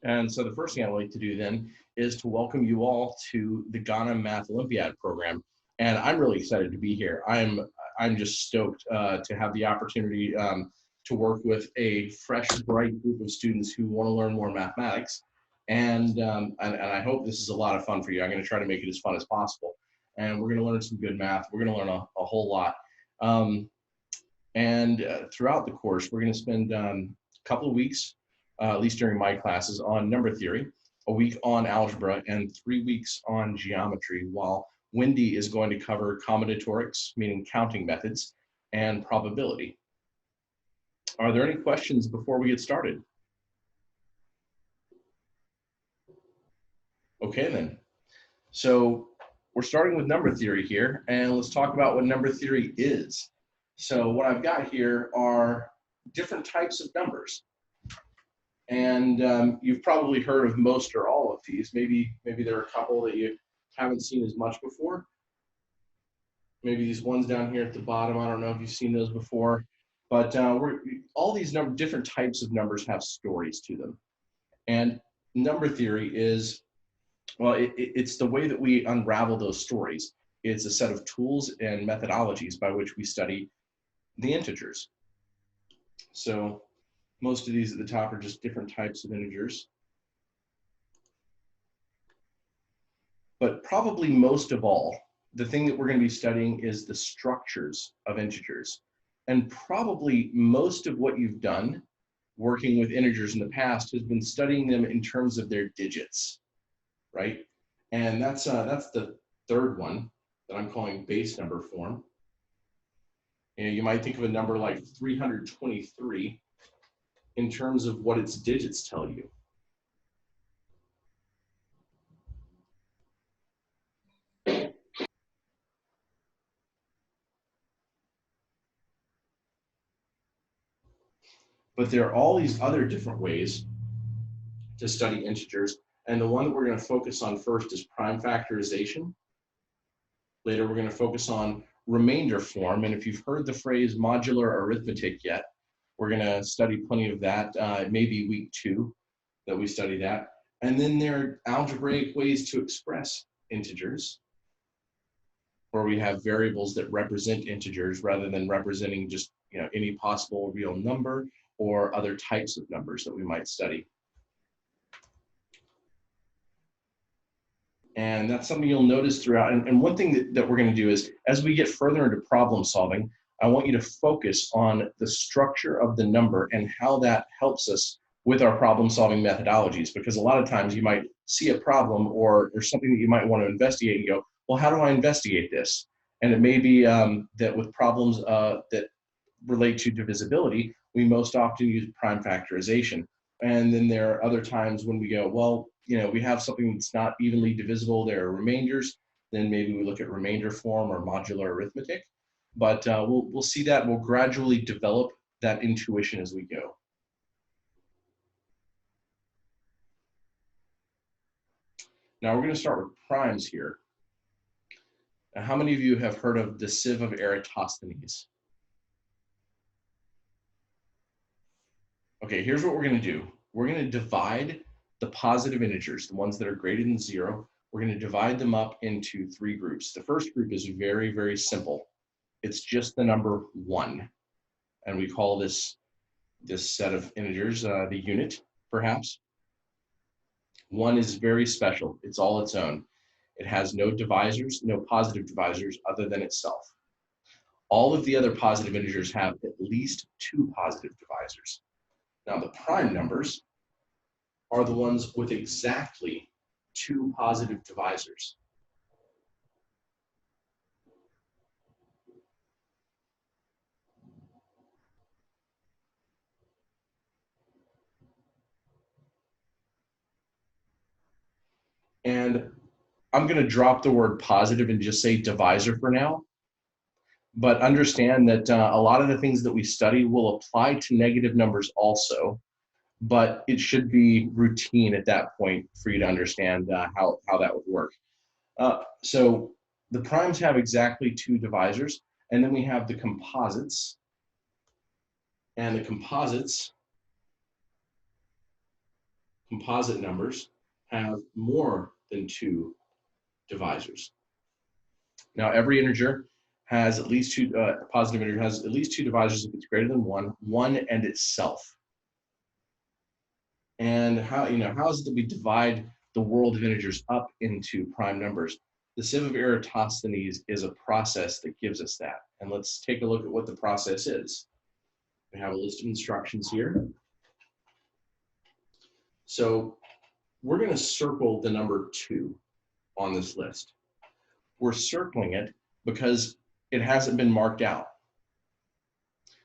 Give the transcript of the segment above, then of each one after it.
And so the first thing I'd like to do then is to welcome you all to the Ghana Math Olympiad program. And I'm really excited to be here. I'm just stoked to have the opportunity to work with a fresh, bright group of students who want to learn more mathematics. And I hope this is a lot of fun for you. I'm going to try to make it as fun as possible. And we're going to learn some good math. We're going to learn a whole lot. Throughout the course, we're going to spend a couple of weeks, at least during my classes, on number theory, a week on algebra, and 3 weeks on geometry, while Wendy is going to cover combinatorics, meaning counting methods, and probability. Are there any questions before we get started? Okay, then. So we're starting with number theory here, and let's talk about what number theory is. So what I've got here are different types of numbers. And you've probably heard of most or all of these. Maybe there are a couple that you haven't seen as much before. Maybe these ones down here at the bottom, I don't know if you've seen those before. But all these different types of numbers have stories to them. And number theory is, well, it's the way that we unravel those stories. It's a set of tools and methodologies by which we study the integers. So most of these at the top are just different types of integers. But probably most of all, the thing that we're going to be studying is the structures of integers. And probably most of what you've done working with integers in the past has been studying them in terms of their digits, right? And that's the third one that I'm calling base number form. You might think of a number like 323 in terms of what its digits tell you. But there are all these other different ways to study integers. And the one that we're going to focus on first is prime factorization. Later, we're going to focus on remainder form. And if you've heard the phrase modular arithmetic yet, we're going to study plenty of that. Maybe week 2 that we study that. And then there are algebraic ways to express integers, where we have variables that represent integers rather than representing just any possible real number or other types of numbers that we might study. And that's something you'll notice throughout. And one thing that we're going to do is, as we get further into problem solving, I want you to focus on the structure of the number and how that helps us with our problem solving methodologies. Because a lot of times you might see a problem or something that you might want to investigate and go, well, how do I investigate this? And it may be that with problems that relate to divisibility, we most often use prime factorization. And then there are other times when we go, well, we have something that's not evenly divisible, there are remainders, then maybe we look at remainder form or modular arithmetic. But we'll see that. We'll gradually develop that intuition as we go. Now we're going to start with primes here. Now, how many of you have heard of the Sin of Eratosthenes? Okay, here's what we're going to do. We're going to divide the positive integers, the ones that are greater than 0, we're going to divide them up into 3 groups. The first group is very, very simple. It's just the number 1. And we call this set of integers the unit, perhaps. 1 is very special. It's all its own. It has no divisors, no positive divisors other than itself. All of the other positive integers have at least 2 positive divisors. Now, the prime numbers are the ones with exactly 2 positive divisors. And I'm going to drop the word positive and just say divisor for now. But understand that a lot of the things that we study will apply to negative numbers also. But it should be routine at that point for you to understand how that would work. So the primes have exactly 2 divisors, and then we have the composites. And the composites composite numbers have more than 2 divisors. Now, every integer has at least 2, positive integer has at least 2 divisors if it's greater than 1 and itself. And how is it that we divide the world of integers up into prime numbers? The Sin of Eratosthenes is a process that gives us that. And let's take a look at what the process is. We have a list of instructions here. So we're going to circle the number 2 on this list. We're circling it because it hasn't been marked out.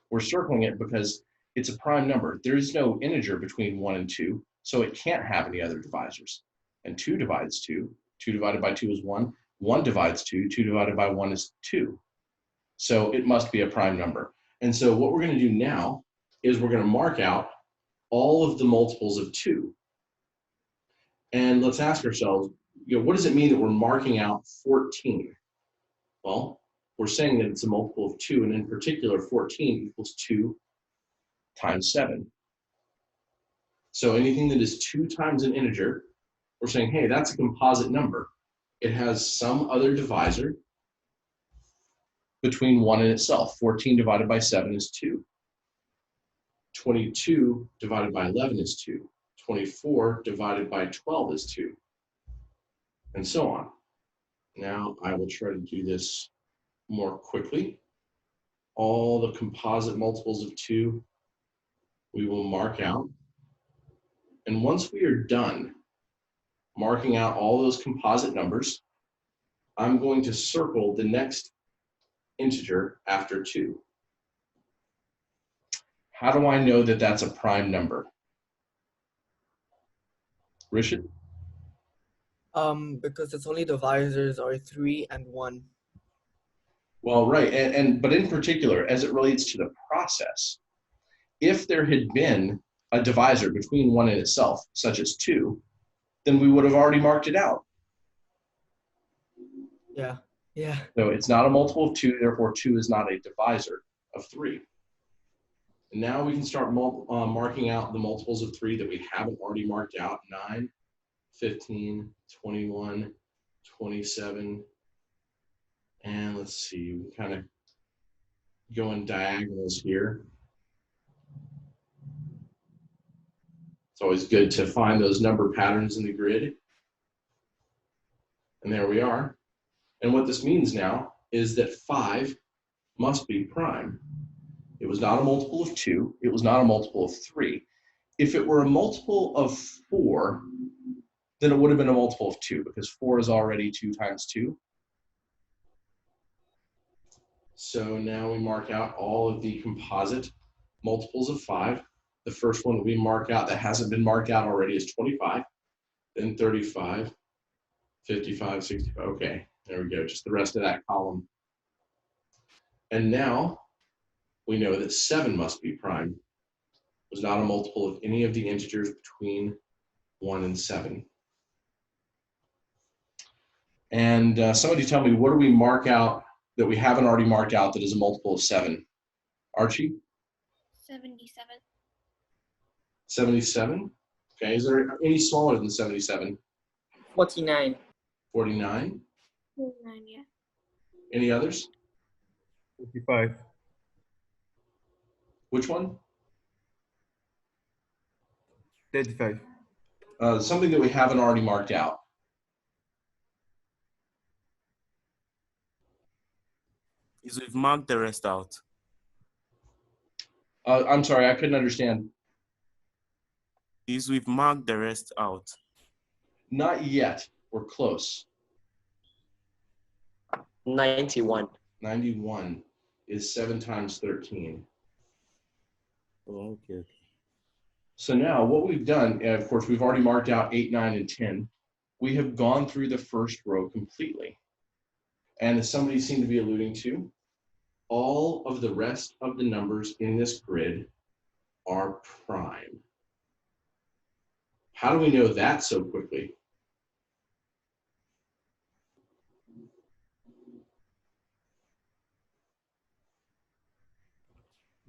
We're circling it because it's a prime number. There is no integer between 1 and 2, so it can't have any other divisors. And 2 divides 2. 2 divided by 2 is 1. 1 divides 2. 2 divided by 1 is 2. So it must be a prime number. And so what we're going to do now is we're going to mark out all of the multiples of 2. And let's ask ourselves, what does it mean that we're marking out 14? Well, we're saying that it's a multiple of 2, and in particular, 14 equals 2 times 7. So anything that is 2 times an integer, we're saying, hey, that's a composite number. It has some other divisor between 1 and itself. 14 divided by 7 is 2. 22 divided by 11 is 2. 24 divided by 12 is 2. And so on. Now I will try to do this more quickly. All the composite multiples of 2 we will mark out. And once we are done marking out all those composite numbers, I'm going to circle the next integer after 2. How do I know that that's a prime number? Rishit? Because its only divisors are 3 and 1. Well, right, but in particular, as it relates to the process, if there had been a divisor between 1 and itself, such as 2, then we would have already marked it out. Yeah. So it's not a multiple of 2, therefore 2 is not a divisor of 3. And now we can start marking out the multiples of 3 that we haven't already marked out: 9, 15, 21, 27, and let's see, we kind of go in diagonals here. It's always good to find those number patterns in the grid. And there we are. And what this means now is that 5 must be prime. It was not a multiple of 2. It was not a multiple of 3. If it were a multiple of 4, then it would have been a multiple of 2, because 4 is already 2 times 2. So now we mark out all of the composite multiples of 5. The first one we mark out that hasn't been marked out already is 25, then 35, 55, 65. Okay, there we go, just the rest of that column. And now we know that 7 must be prime. It was not a multiple of any of the integers between 1 and 7. And somebody tell me, what do we mark out that we haven't already marked out that is a multiple of 7? Archie? 77. 77? Okay, is there any smaller than 77? 49. 49? 49, yeah. Any others? 55. Which one? 35. Something that we haven't already marked out. Is we've marked the rest out. I'm sorry, I couldn't understand. Is we've marked the rest out. Not yet. We're close. 91. 91 is 7 times 13. Oh, okay. So now what we've done, of course, we've already marked out 8, 9, and 10. We have gone through the first row completely. And as somebody seemed to be alluding to, all of the rest of the numbers in this grid are prime. How do we know that so quickly?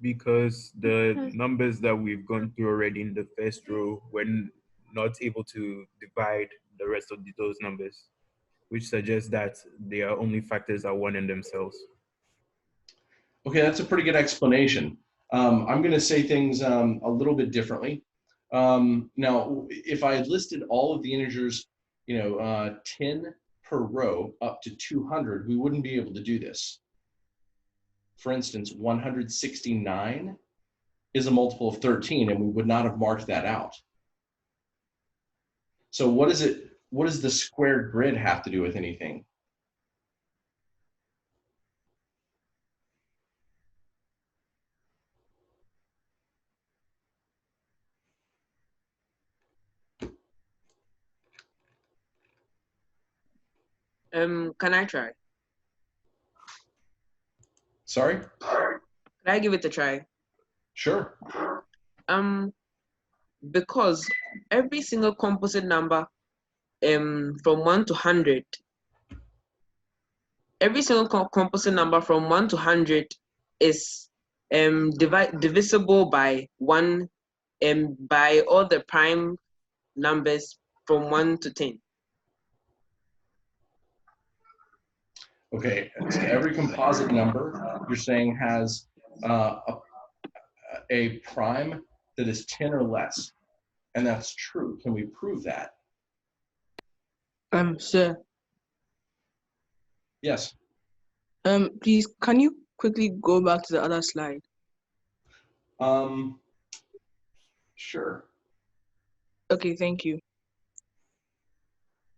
Because the numbers that we've gone through already in the first row, when not able to divide the rest of those numbers, which suggests that they are only factors that one in themselves. Okay, that's a pretty good explanation. I'm going to say things a little bit differently. Now, if I had listed all of the integers, 10 per row up to 200, we wouldn't be able to do this. For instance, 169 is a multiple of 13, and we would not have marked that out. So what does the square grid have to do with anything? Can I try? Sorry? Can I give it a try? Sure. Because every single composite number from 1 to 100, every single composite number from 1 to 100 is divisible by 1 by all the prime numbers from 1 to 10. Okay, so every composite number you're saying has a prime that is 10 or less, and that's true. Can we prove that? Sir, Yes. please, can you quickly go back to the other slide? Sure. Okay, thank you.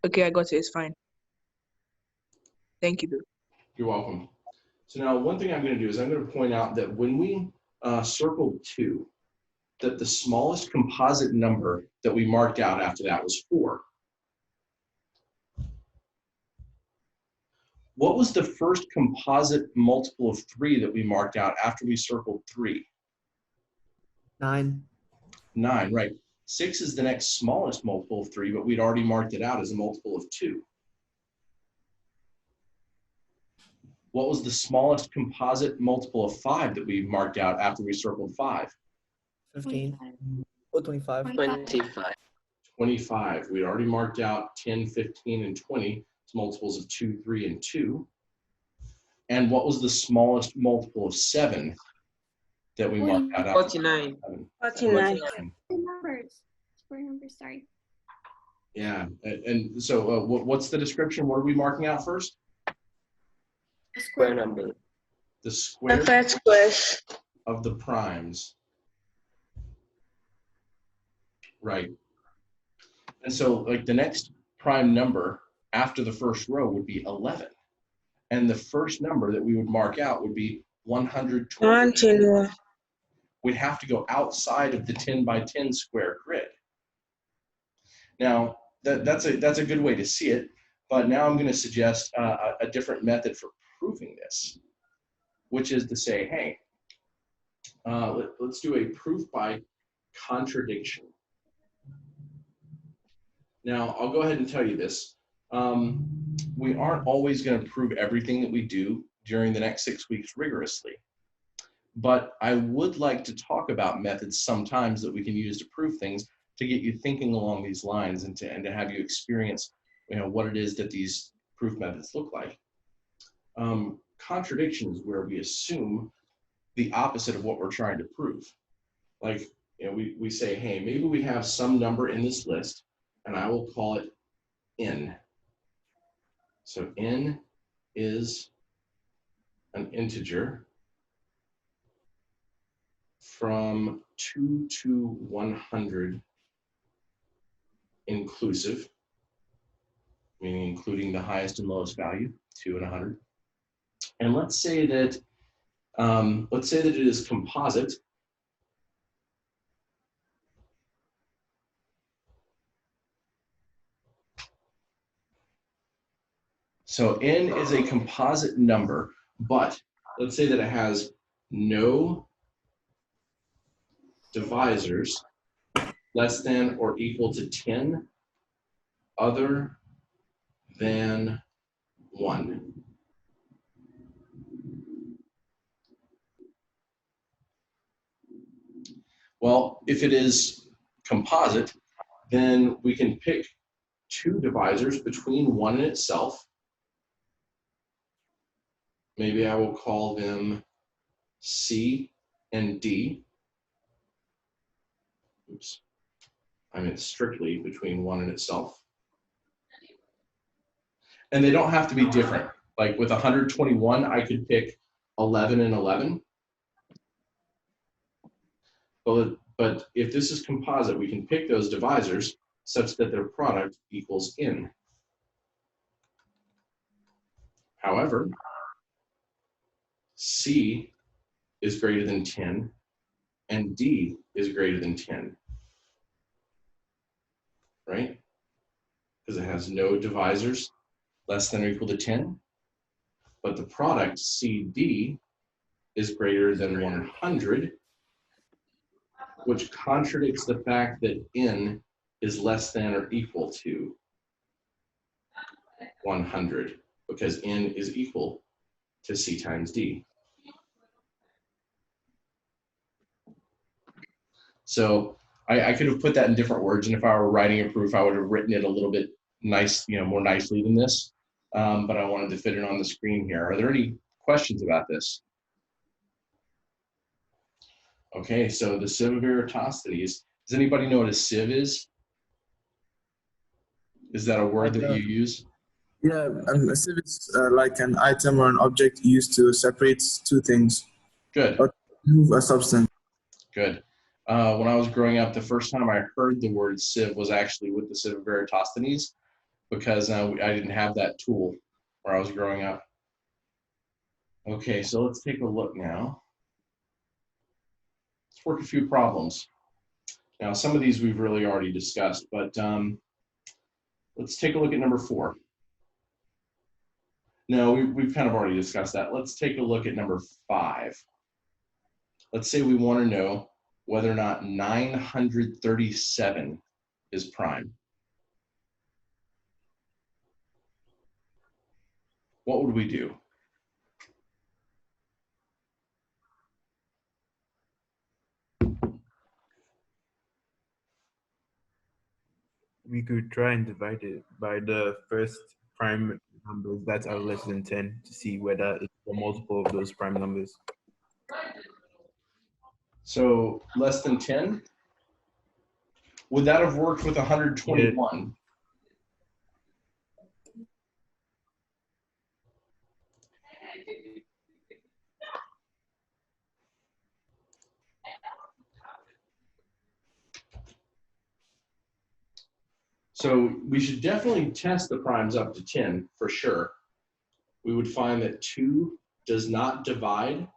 Okay, I got it. It's fine. Thank you, though. You're welcome. So now one thing I'm going to do is I'm going to point out that when we circled 2, that the smallest composite number that we marked out after that was 4. What was the first composite multiple of 3 that we marked out after we circled 3? 9. 9, right. 6 is the next smallest multiple of 3, but we'd already marked it out as a multiple of 2. What was the smallest composite multiple of 5 that we marked out after we circled 5? 15. Oh, 25. 25. 25. We'd already marked out 10, 15, and 20 as multiples of 2, 3, and 2. And what was the smallest multiple of 7 that we marked out after 49. 49. Square numbers, sorry. Yeah, and so what's the description? What are we marking out first? A Square number. The square squares. of the primes. Right. And so like the next prime number after the first row would be 11. And the first number that we would mark out would be 120. We'd have to go outside of the 10 by 10 square grid. Now, that's a good way to see it, but now I'm going to suggest a different method for proving this, which is to say, hey, let's do a proof by contradiction. Now, I'll go ahead and tell you this. We aren't always going to prove everything that we do during the next 6 weeks rigorously. But I would like to talk about methods sometimes that we can use to prove things to get you thinking along these lines and to have you experience what it is that these proof methods look like. Contradiction is where we assume the opposite of what we're trying to prove. Like we say, hey, maybe we have some number in this list, and I will call it n. So n is an integer from 2 to 100 inclusive, meaning including the highest and lowest value, 2 and 100. And let's say that it is composite. So n is a composite number, but let's say that it has no divisors less than or equal to 10 other than 1. Well, if it is composite, then we can pick two divisors between 1 and itself. Maybe I will call them C and D. Oops. I meant strictly between 1 and itself. And they don't have to be different. Like with 121, I could pick 11 and 11. But if this is composite, we can pick those divisors such that their product equals n. However, C is greater than 10 and D is greater than 10, right? Because it has no divisors less than or equal to 10, but the product CD is greater than 100, which contradicts the fact that n is less than or equal to 100, because n is equal to C times D. So I could have put that in different words, and if I were writing a proof, I would have written it a little bit nice, more nicely than this. But I wanted to fit it on the screen here. Are there any questions about this? Okay, so the sieve of Eratosthenes. Does anybody know what a sieve is? Is that a word that you use? Yeah, a sieve is like an item or an object used to separate two things. Good. Or move a substance. Good. When I was growing up, the first time I heard the word sieve was actually with the sieve of Eratosthenes, because I didn't have that tool where I was growing up. Okay, so let's take a look now. Let's work a few problems. Now, some of these we've really already discussed, but let's take a look at number 4. No, we've kind of already discussed that. Let's take a look at number 5. Let's say we want to know whether or not 937 is prime. What would we do? We could try and divide it by the first prime numbers that are less than 10 to see whether it's a multiple of those prime numbers. So less than 10? Would that have worked with 121? So we should definitely test the primes up to 10 for sure. We would find that 2 does not divide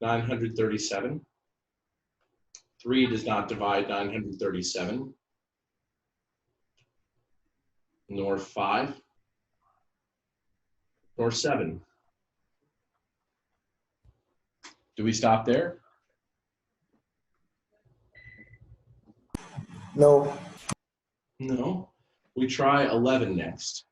937. 3 does not divide 937. Nor 5. Nor 7. Do we stop there? No. No. We try 11 next.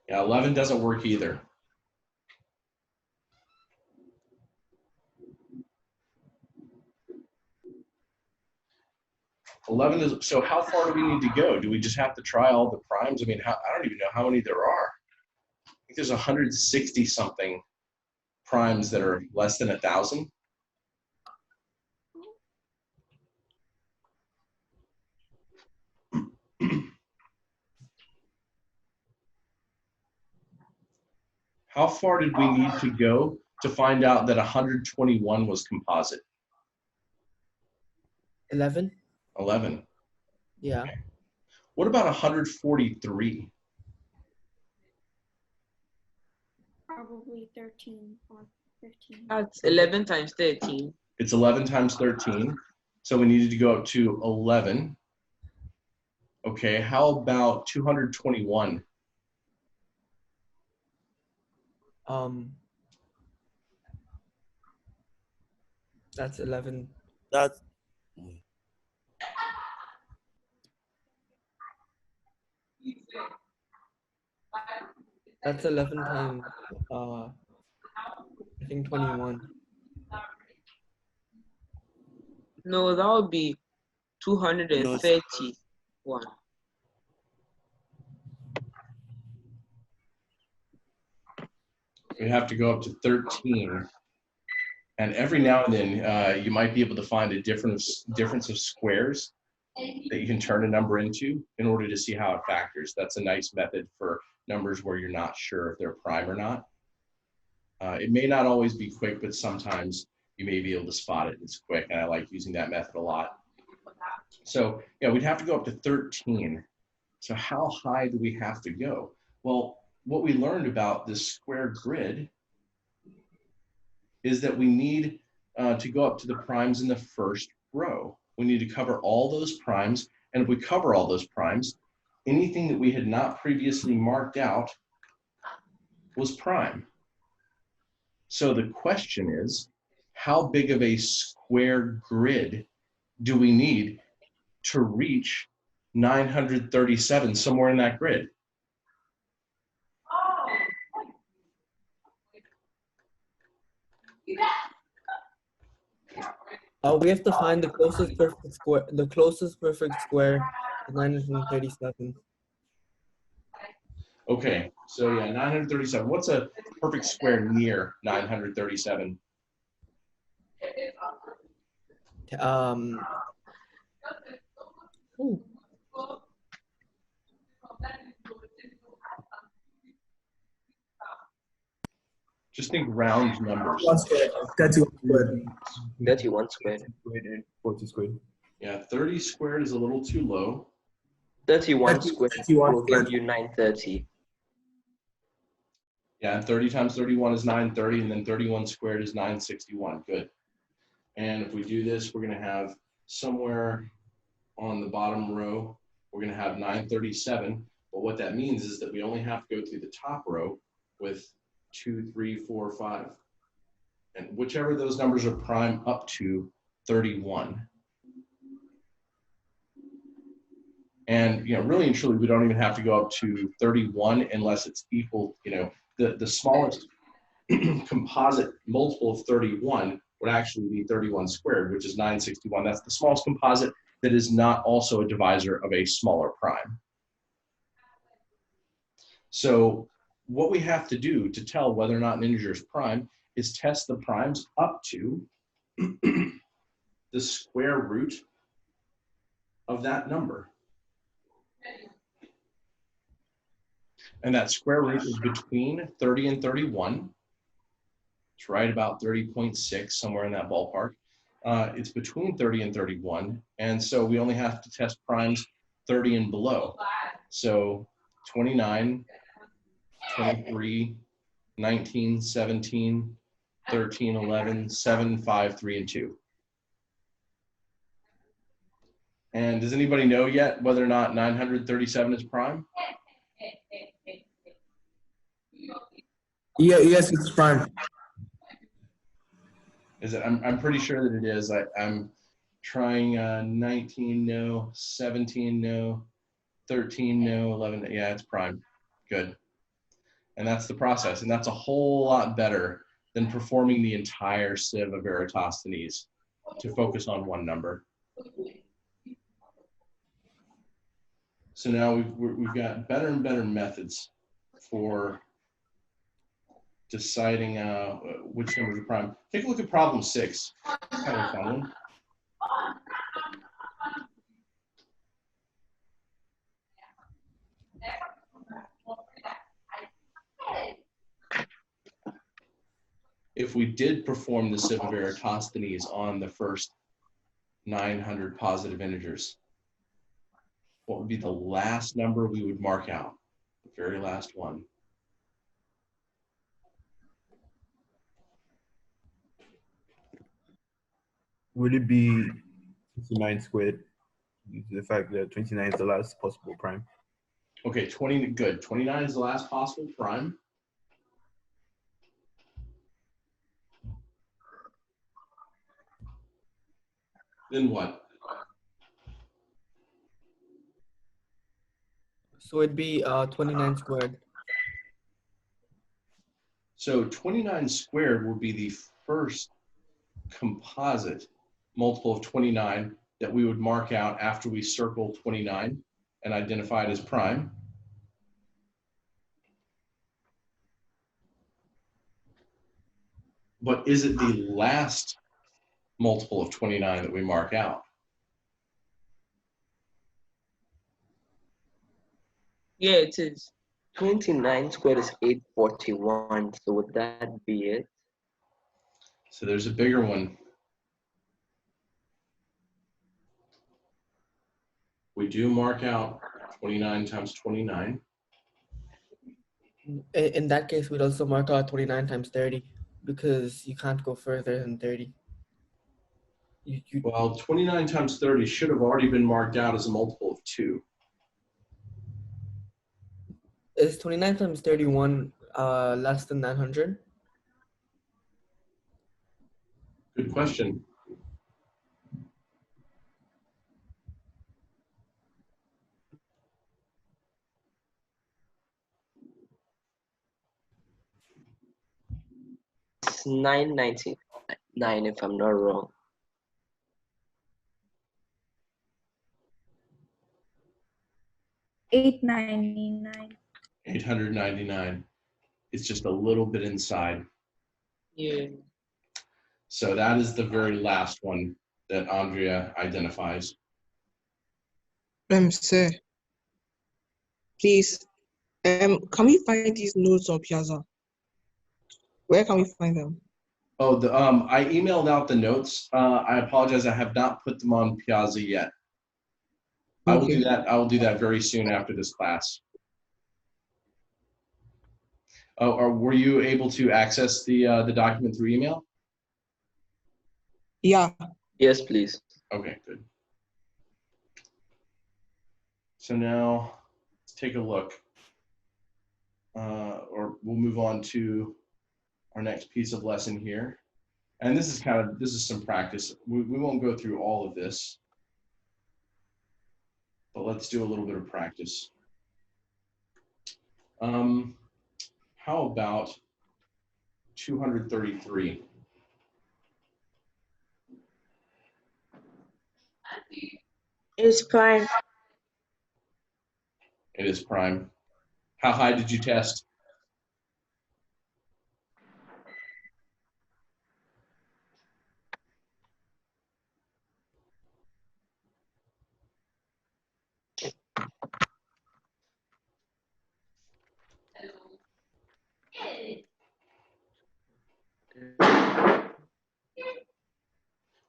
Yeah, 11 doesn't work either. So how far do we need to go? Do we just have to try all the primes? I mean, I don't even know how many there are. I think there's 160 something primes that are less than 1,000. How far did we need to go to find out that 121 was composite? 11. 11. Yeah. Okay. What about 143? Probably 13 or 15. That's 11 times 13. It's 11 times 13. So we needed to go up to 11. Okay, how about 221? That's 11. That's That's 11 times, I think 21. No, that would be 231. We have to go up to 13. And every now and then, you might be able to find a difference of squares that you can turn a number into in order to see how it factors. That's a nice method for numbers where you're not sure if they're prime or not. It may not always be quick, but sometimes you may be able to spot it. It's quick, and I like using that method a lot. So yeah, we'd have to go up to 13. So how high do we have to go? Well, what we learned about this square grid is that we need to go up to the primes in the first row. We need to cover all those primes, and if we cover all those primes, anything that we had not previously marked out was prime. So the question is, how big of a square grid do we need to reach 937 somewhere in that grid? We have to find the closest perfect square. The closest perfect square is 937. Okay, so yeah, 937. What's a perfect square near 937? Ooh, Just think round numbers. 1 squared, 31 squared. 31 squared. Squared and 40 squared. Yeah, 30 squared is a little too low. 31 30 squared 31 will give squared. you 930. Yeah, and 30 times 31 is 930, and then 31 squared is 961. Good. And if we do this, we're going to have somewhere on the bottom row, we're going to have 937. But what that means is that we only have to go through the top row with 2, 3, 4, 5. And whichever those numbers are prime up to 31. And really and truly, we don't even have to go up to 31 unless it's equal. The smallest composite multiple of 31 would actually be 31 squared, which is 961. That's the smallest composite that is not also a divisor of a smaller prime. So what we have to do to tell whether or not an integer is prime is test the primes up to the square root of that number. And that square root is between 30 and 31. It's right about 30.6, somewhere in that ballpark. It's between 30 and 31. And so we only have to test primes 30 and below. So 29, 23, 19, 17, 13, 11, 7, 5, 3, and 2. And does anybody know yet whether or not 937 is prime? Yeah, yes, it's prime. Is it? I'm pretty sure that it is. I'm trying 19, no, 17, no, 13, no, 11, yeah, it's prime. Good. And that's the process. And that's a whole lot better than performing the entire Sin of Eratosthenes to focus on one number. So now we've got better and better methods for deciding which numbers are prime. Take a look at problem 6. It's kind of a fun one. If we did perform the Sin of Eratosthenes on the first 900 positive integers, what would be the last number we would mark out? The very last one. Would it be 29 squared? The fact that 29 is the last possible prime. Okay, 20, good. 29 is the last possible prime. Then what? so it'd be 29 squared. So 29 squared will be the first composite multiple of 29 that we would mark out after we circle 29 and identify it as prime. But is it the last multiple of 29 that we mark out? Yeah, it is. 29 squared is 841. So would that be it? So there's a bigger one. We do mark out 29 times 29. In that case, we'd also mark out 29 times 30 because you can't go further than 30. Well, 29 times 30 should have already been marked out as a multiple of 2. Is 29 times 31 less than 900? Good question. It's 999 if I'm not wrong. $899. 899. It's just a little bit inside. Yeah. So that is the very last one that Andrea identifies. Sir, please, can we find these notes on Piazza? Where can we find them? Oh, I emailed out the notes. I apologize. I have not put them on Piazza yet. I will Okay. do that. I will do that very soon after this class. Oh, or were you able to access the document through email? Yeah. Yes, please. Okay, good. So now let's take a look. Or we'll move on to our next piece of lesson here. And this is some practice. We won't go through all of this, but let's do a little bit of practice. How about 233? It's prime. It is prime. How high did you test?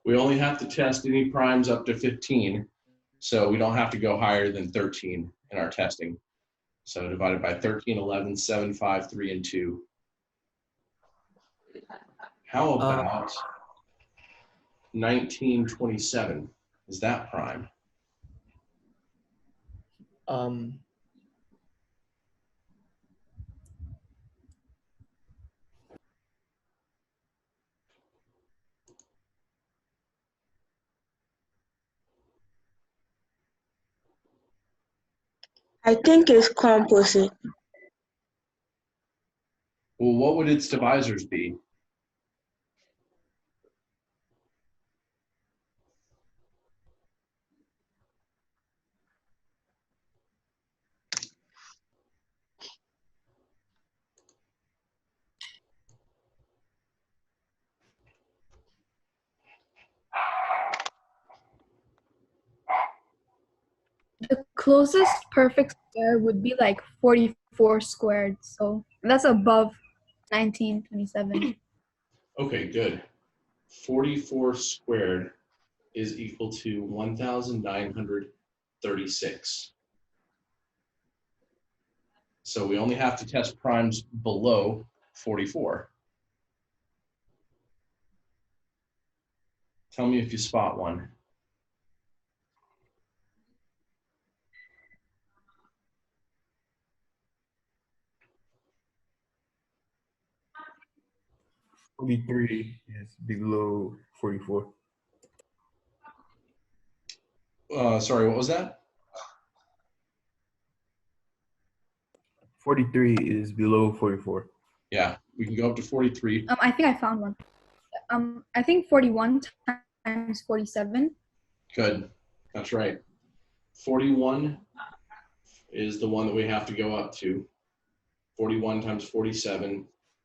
We only have to test any primes up to 15, so we don't have to go higher than 13 in our testing. So divided by 13, 11, 7, 5, 3, and 2. How about 1927? Is that prime? I think it's composite. Well, what would its divisors be? The closest perfect square would be like 44 squared. So that's above 1927. Okay, good. 44 squared is equal to 1,936. So we only have to test primes below 44. Tell me if you spot one. $43 is below 44. Sorry, what was that? 43 is below 44. Yeah, We can go up to 43. I think I found one. I think 41 times 47. Good. That's right. 41 is the one that we have to go up to. 41 times 47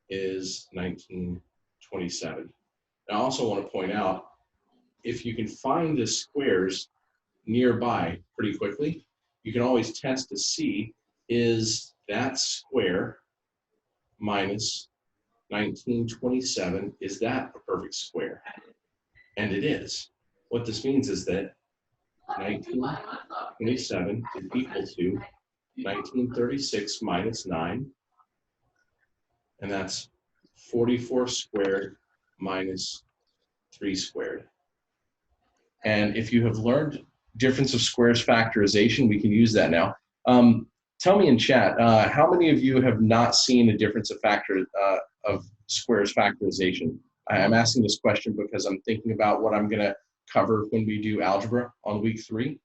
is 1927. I also want to point out, if you can find the squares nearby pretty quickly, you can always test to see, is that square minus 1927, is that a perfect square? And it is. What this means is that 1927 is equal to 1936 minus 9, and that's 44 squared minus 3 squared. And if you have learned difference of squares factorization, we can use that now. Tell me in chat, how many of you have not seen a difference of squares factorization? I'm asking this question because I'm thinking about what I'm going to cover when we do algebra on week 3.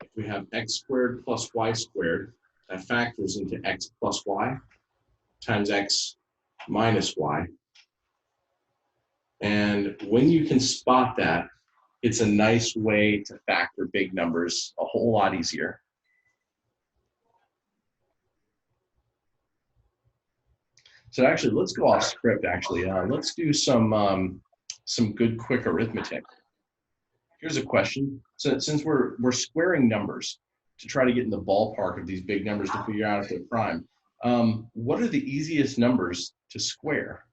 If we have x squared plus y squared, that factors into x plus y times x minus y. And when you can spot that, it's a nice way to factor big numbers a whole lot easier. So actually, let's go off script, actually. Let's do some good quick arithmetic. Here's a question. So since we're squaring numbers to try to get in the ballpark of these big numbers to figure out if they're prime, what are the easiest numbers to square?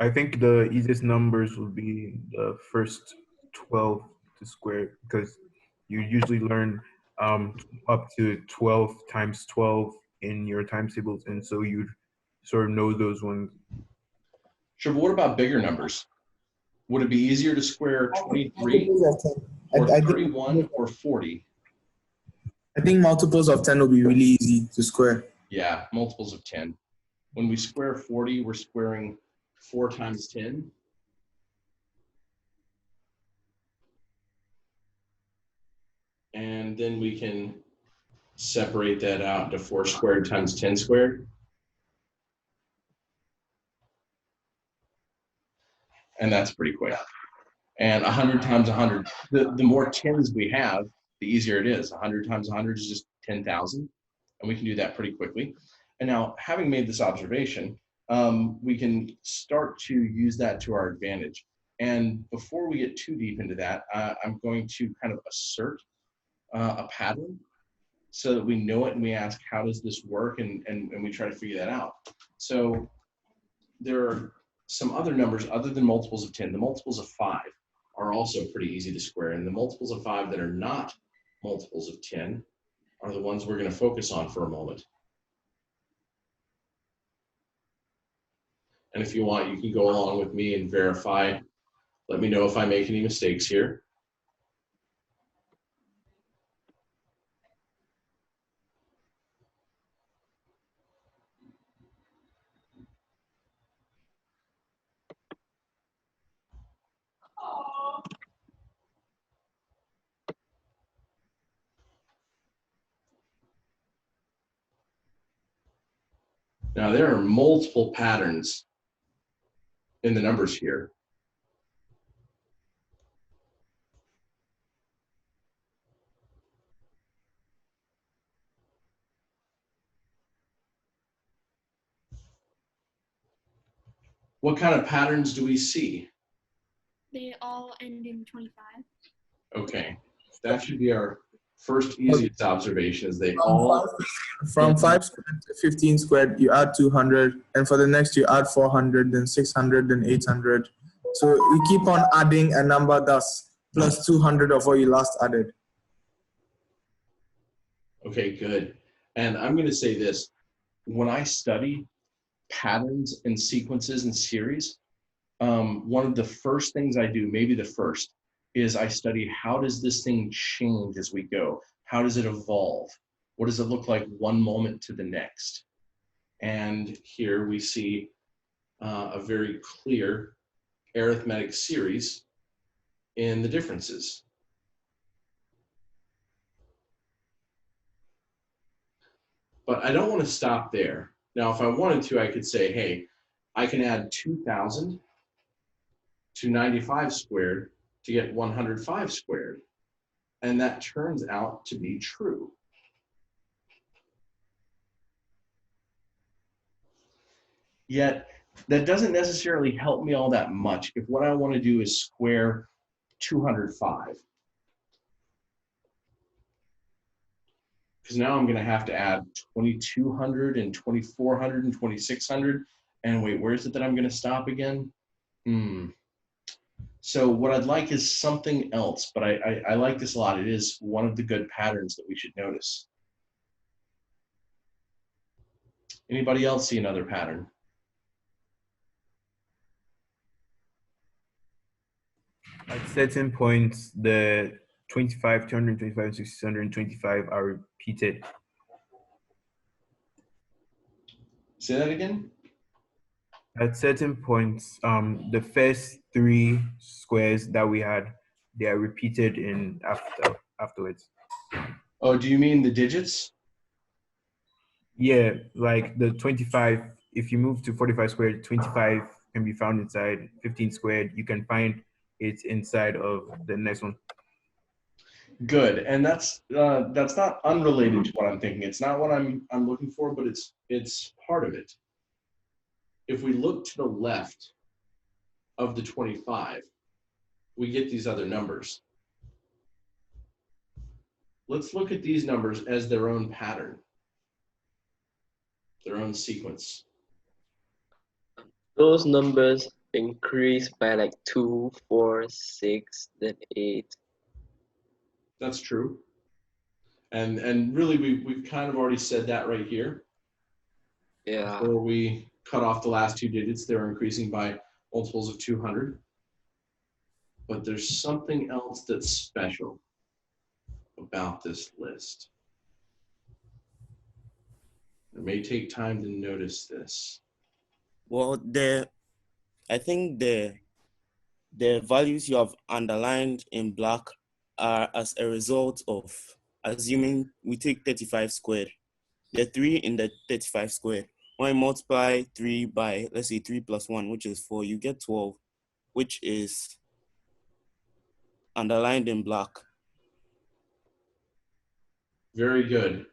I think the easiest numbers would be the first 12 to square, because you usually learn up to 12 times 12 in your times tables, and so you sort of know those ones. Sure, but what about bigger numbers? Would it be easier to square 23 or 31 or 40? I think multiples of 10 will be really easy to square. Yeah, multiples of 10. When we square 40, we're squaring 4 times 10. And then we can separate that out to 4 squared times 10 squared. And that's pretty quick. And 100 times 100. The more 10s we have, the easier it is. 100 times 100 is just 10,000. And we can do that pretty quickly. And now, having made this observation, we can start to use that to our advantage. And before we get too deep into that, I'm going to kind of assert a pattern so that we know it and we ask, how does this work? And we try to figure that out. So there are some other numbers other than multiples of 10. The multiples of 5 are also pretty easy to square. And the multiples of 5 that are not multiples of 10 are the ones we're going to focus on for a moment. And if you want, you can go along with me and verify. Let me know if I make any mistakes here. Now, there are multiple patterns in the numbers here. What kind of patterns do we see? They all end in 25. Okay, that should be our first easiest observation, is they all... From 5 squared to 15 squared, you add 200, and for the next you add 400, then 600, then 800. So you keep on adding a number that's plus 200 of what you last added. Okay, good. And I'm going to say this. When I study patterns and sequences and series, one of the first things I do, maybe the first, is I study how does this thing change as we go? How does it evolve? What does it look like one moment to the next? And here we see a very clear arithmetic series in the differences. But I don't want to stop there. Now, if I wanted to, I could say, hey, I can add 2,000 to 95 squared to get 105 squared. And that turns out to be true. Yet, that doesn't necessarily help me all that much if what I want to do is square 205. Because now I'm going to have to add 2,200 and 2,400 and 2,600. And wait, where is it that I'm going to stop again? So what I'd like is something else, but I like this a lot. It is one of the good patterns that we should notice. Anybody else see another pattern? At certain points, the 25, 225, 625 are repeated. Say that again? At certain points, the first three squares that we had, they are repeated in afterwards. Oh, do you mean the digits? Yeah, like the 25, if you move to 45 squared, 25 can be found inside 15 squared. You can find it inside of the next one. Good, and that's not unrelated to what I'm thinking. It's not what I'm looking for, but it's part of it. If we look to the left of the 25, we get these other numbers. Let's look at these numbers as their own pattern, their own sequence. Those numbers increase by like 2, 4, 6, then 8. That's true. And really, we've kind of already said that right here. Yeah. Before we cut off the last two digits, they're increasing by multiples of 200. But there's something else that's special about this list. It may take time to notice this. Well, I think the values you have underlined in black are as a result of assuming we take 35 squared. The 3 in the 35 squared. When you multiply 3 by, let's say 3 plus 1, which is 4, you get 12, which is underlined in black. Very good.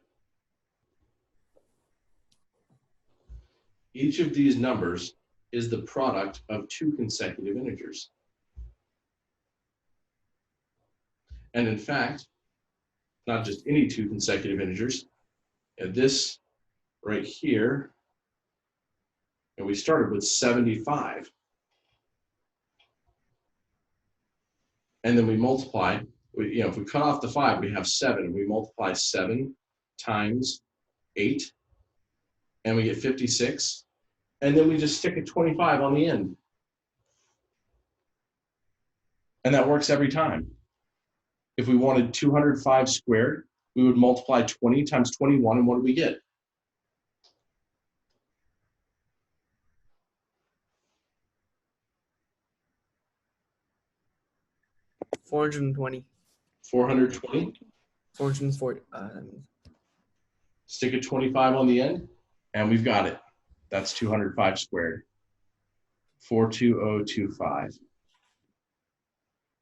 Each of these numbers is the product of two consecutive integers. And in fact, not just any two consecutive integers. And this right here, and we started with 75. And then we multiply, if we cut off the 5, we have 7. We multiply 7 times 8, and we get 56. And then we just stick a 25 on the end. And that works every time. If we wanted 205 squared, we would multiply 20 times 21, and what do we get? $420. 420. 440. Stick a 25 on the end, and we've got it. That's 205 squared. 42025.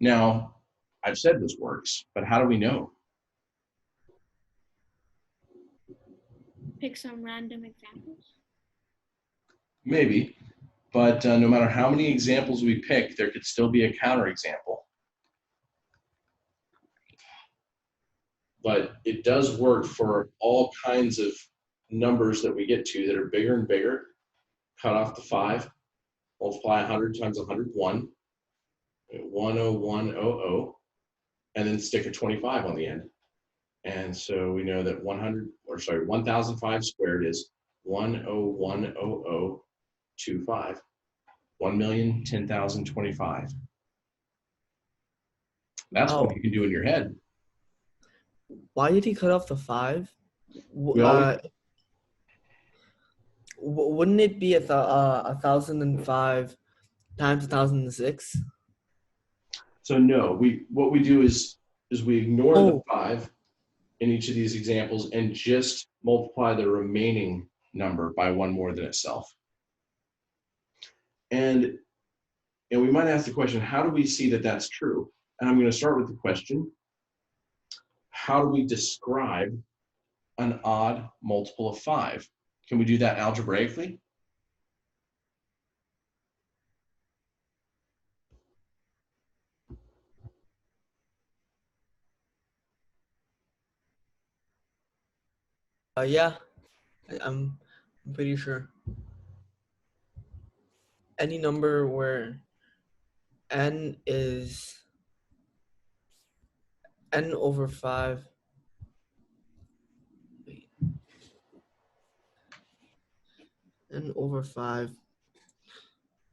Now, I've said this works, but how do we know? Pick some random examples. Maybe, but no matter how many examples we pick, there could still be a counterexample. But it does work for all kinds of numbers that we get to that are bigger and bigger. Cut off the 5, multiply 100 times 101, 10100, and then stick a 25 on the end. And so we know that 1005 squared is 1010025. 1,010,025. That's what you can do in your head. Why did he cut off the 5? Wouldn't it be 1,005 times 1,006? So no, what we do is we ignore the Oh. 5 in each of these examples and just multiply the remaining number by one more than itself. And we might ask the question, how do we see that that's true? And I'm going to start with the question, how do we describe an odd multiple of 5? Can we do that algebraically? Yeah, I'm pretty sure. Any number where n is n over 5. Wait. N over 5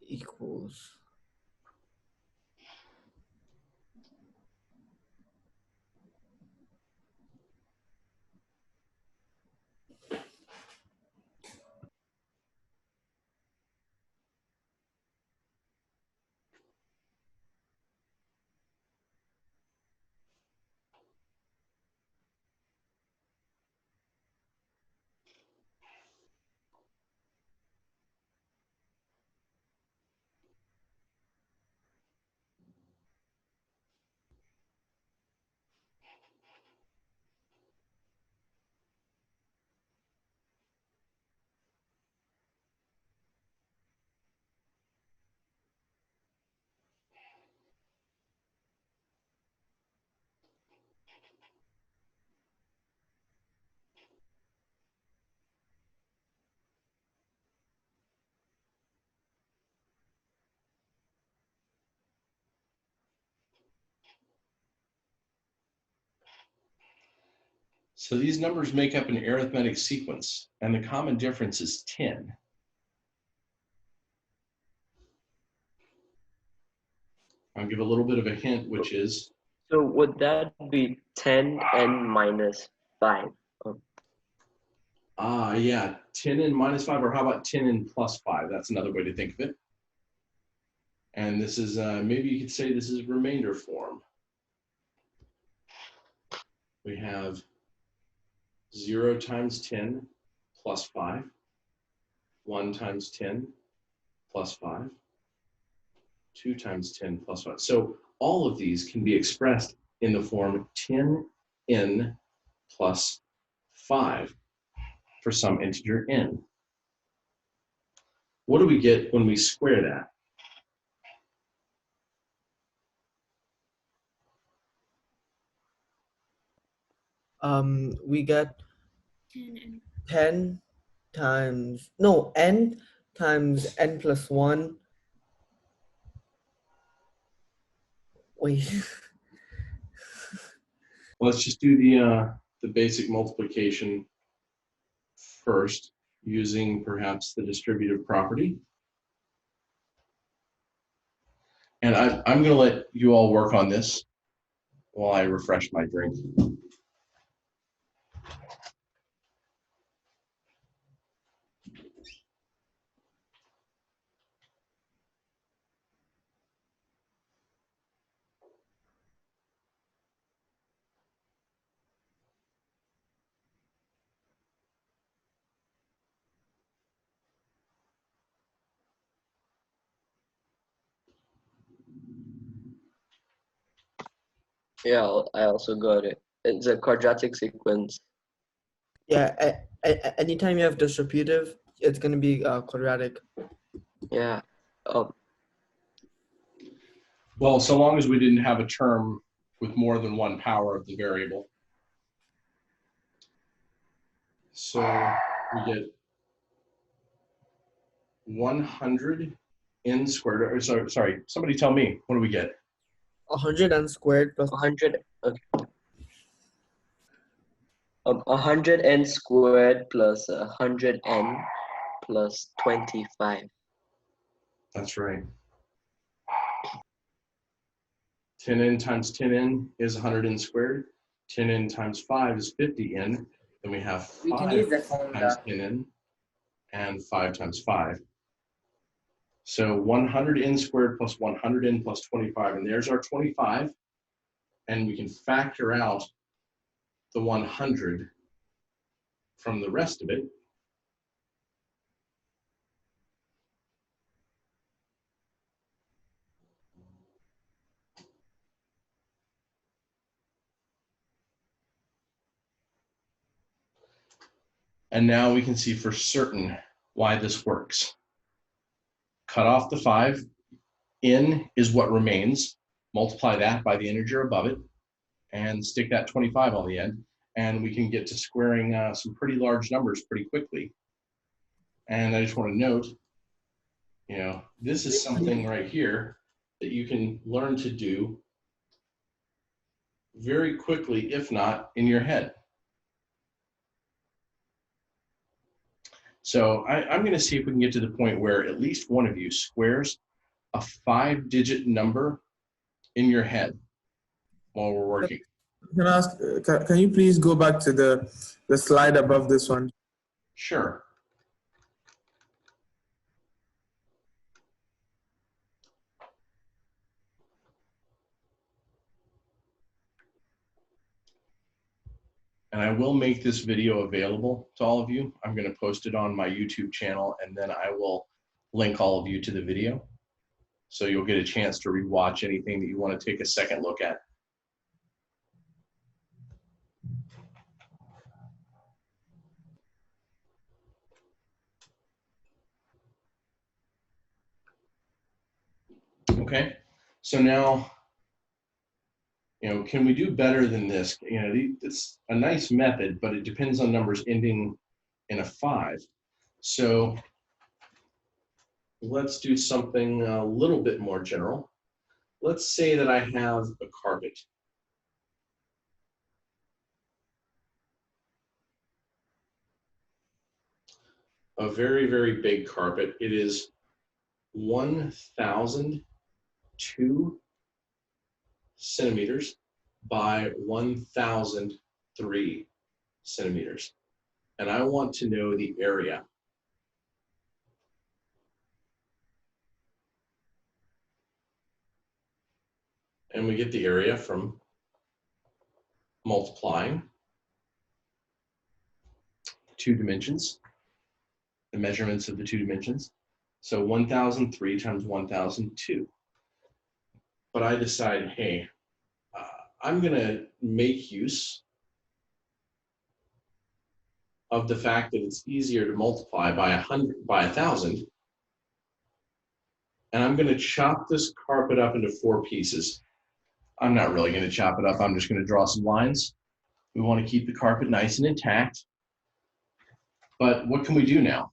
equals So these numbers make up an arithmetic sequence, and the common difference is 10. I'll give a little bit of a hint, which is... So would that be 10n minus 5? Yeah, 10n minus 5, or how about 10n plus 5? That's another way to think of it. And this is, maybe you could say this is remainder form. We have 0 times 10 plus 5, 1 times 10 plus 5, 2 times 10 plus 5. So all of these can be expressed in the form 10n plus 5 for some integer n. What do we get when we square that? We get 10 times, no, n times n plus 1. Wait. Let's just do the basic multiplication first, using perhaps the distributive property. And I'm going to let you all work on this while I refresh my drink. Yeah, I also got it. It's a quadratic sequence. Yeah, anytime you have distributive, it's going to be quadratic. Yeah. Well, so long as we didn't have a term with more than one power of the variable. So we get 100 n squared, or sorry, somebody tell me, what do we get? 100 n squared plus 100. Okay. 100n squared plus 100n plus 25. That's right. 10n times 10n is 100n squared. 10n times 5 is 50n. Then we have 5 times 10n. and 5 times 5. So 100n squared plus 100n plus 25, and there's our 25. And we can factor out the 100 from the rest of it. And now we can see for certain why this works. Cut off the 5. N is what remains. Multiply that by the integer above it, and stick that 25 on the end. And we can get to squaring some pretty large numbers pretty quickly. And I just want to note, you know, this is something right here that you can learn to do very quickly, if not in your head. So I'm going to see if we can get to the point where at least one of you squares a 5-digit number in your head while we're working. Can I ask, can you please go back to the slide above this one? Sure. And I will make this video available to all of you. I'm going to post it on my YouTube channel, and then I will link all of you to the video. So you'll get a chance to rewatch anything that you want to take a second look at. Okay, so now, you know, can we do better than this? You know, it's a nice method, but it depends on numbers ending in a 5. So let's do something a little bit more general. Let's say that I have a carpet. A very, very big carpet. It is 1,002 centimeters by 1,003 centimeters. And I want to know the area. And we get the area from multiplying 2 dimensions, the measurements of the 2 dimensions. So 1,003 times 1,002. But I decide, hey, I'm going to make use of the fact that it's easier to multiply by 1,000. And I'm going to chop this carpet up into 4 pieces. I'm not really going to chop it up. I'm just going to draw some lines. We want to keep the carpet nice and intact. But what can we do now?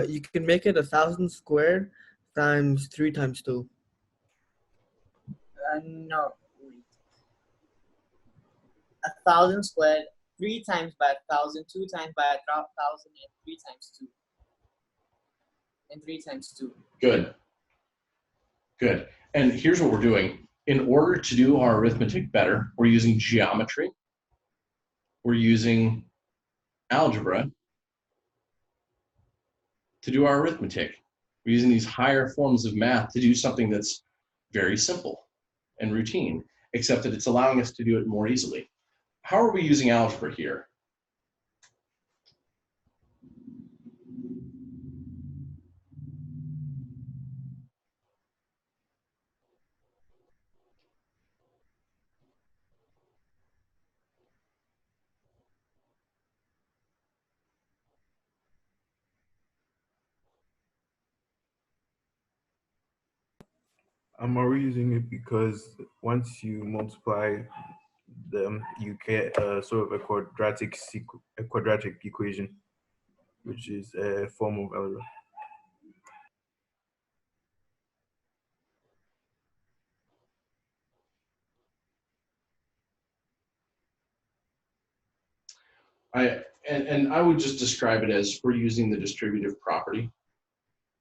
You can make it 1,000 squared times 3 times 2. No, wait. 1,000 squared, 3 times by 1,000, 2 times by 1,000, and 3 times 2. And 3 times 2. Good. Good. And here's what we're doing. In order to do our arithmetic better, we're using geometry. We're using algebra to do our arithmetic. We're using these higher forms of math to do something that's very simple and routine, except that it's allowing us to do it more easily. How are we using algebra here? I'm already using it because once you multiply them, you get sort of a quadratic equation, which is a form of algebra. And I would just describe it as we're using the distributive property.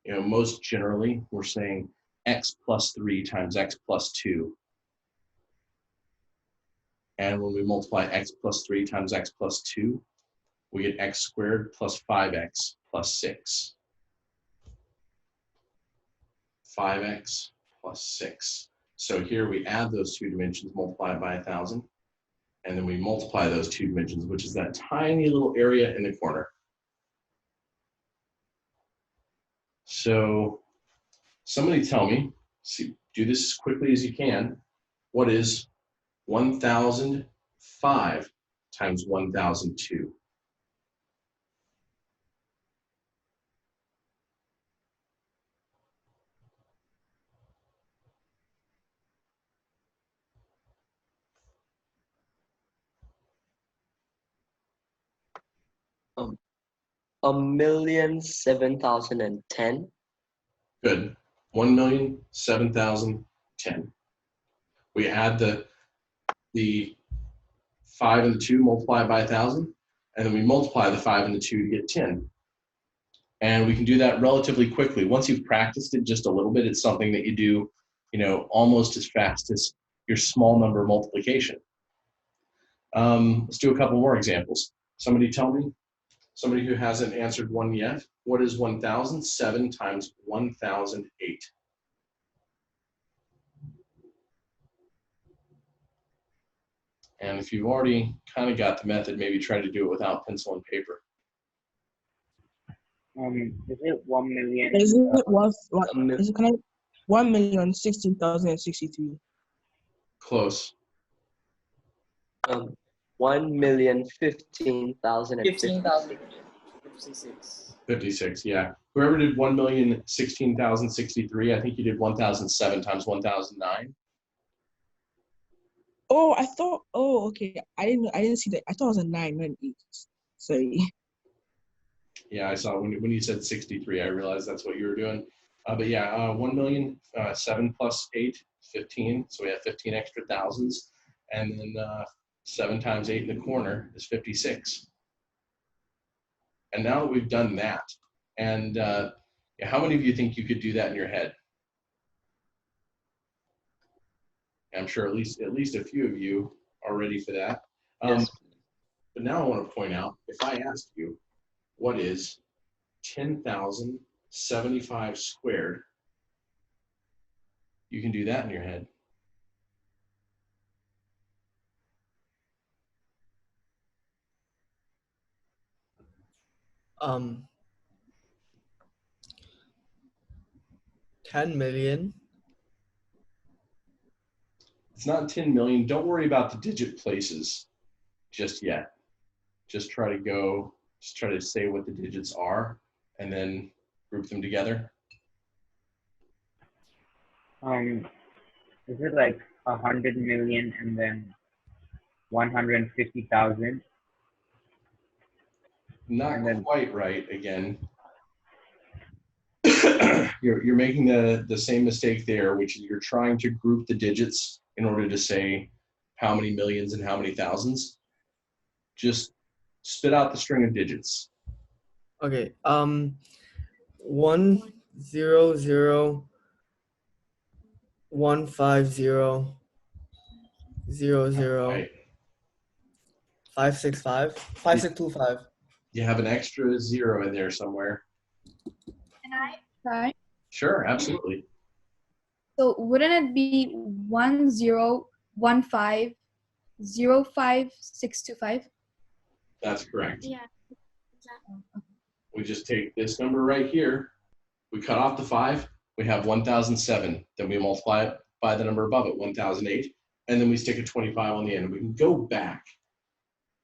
You know, most generally, we're saying x plus 3 times x plus 2 And when we multiply x plus 3 times x plus 2, we get x squared plus 5x plus 6. 5x plus 6. So here we add those two dimensions, multiply it by 1,000, and then we multiply those two dimensions, which is that tiny little area in the corner. So somebody tell me, do this as quickly as you can, what is 1,005 times 1,002? Um, 1,007,010. Good. 1,007,010. We add the 5 and the 2, multiply it by 1,000, and then we multiply the 5 and the 2 to get 10. And we can do that relatively quickly. Once you've practiced it just a little bit, it's something that you do, almost as fast as your small number multiplication. Let's do a couple more examples. Somebody tell me, somebody who hasn't answered one yet, what is 1,007 times 1,008? And if you've already kind of got the method, maybe try to do it without pencil and paper. Is it 1 million? Is it 1,016,063? Close. 1,015,056. 15,056. 56, yeah. Whoever did 1,016,063, I think you did 1,007 times 1,009. Oh, I thought. Oh, okay. I didn't see that. I thought it was a 9, not an 8. Sorry. Yeah, I saw when you said 63, I realized that's what you were doing. But yeah, 1,007 plus 8, 15. So we have 15 extra thousands. And then 7 times 8 in the corner is 56. And now that we've done that, and how many of you think you could do that in your head? I'm sure at least a few of you are ready for that. Yes. But now I want to point out, if I ask you, what is 10,075 squared? You can do that in your head. Um, 10 million. It's not 10 million. Don't worry about the digit places just yet. Just try to say what the digits are and then group them together. Is it like 100 million and then 150,000? Not quite right again. You're making the same mistake there, which is you're trying to group the digits in order to say how many millions and how many thousands. Just spit out the string of digits. Okay. 1 0 0 1 5 0 0 0 Right. 5 6 5 5 6 2 5. You have an extra 0 in there somewhere. Can I try? Sure, absolutely. So wouldn't it be 1 0 1 5 0 5 6 2 5? That's correct. Yeah. We just take this number right here, we cut off the 5, we have 1,007. Then we multiply it by the number above it, 1,008, and then we stick a 25 on the end. We can go back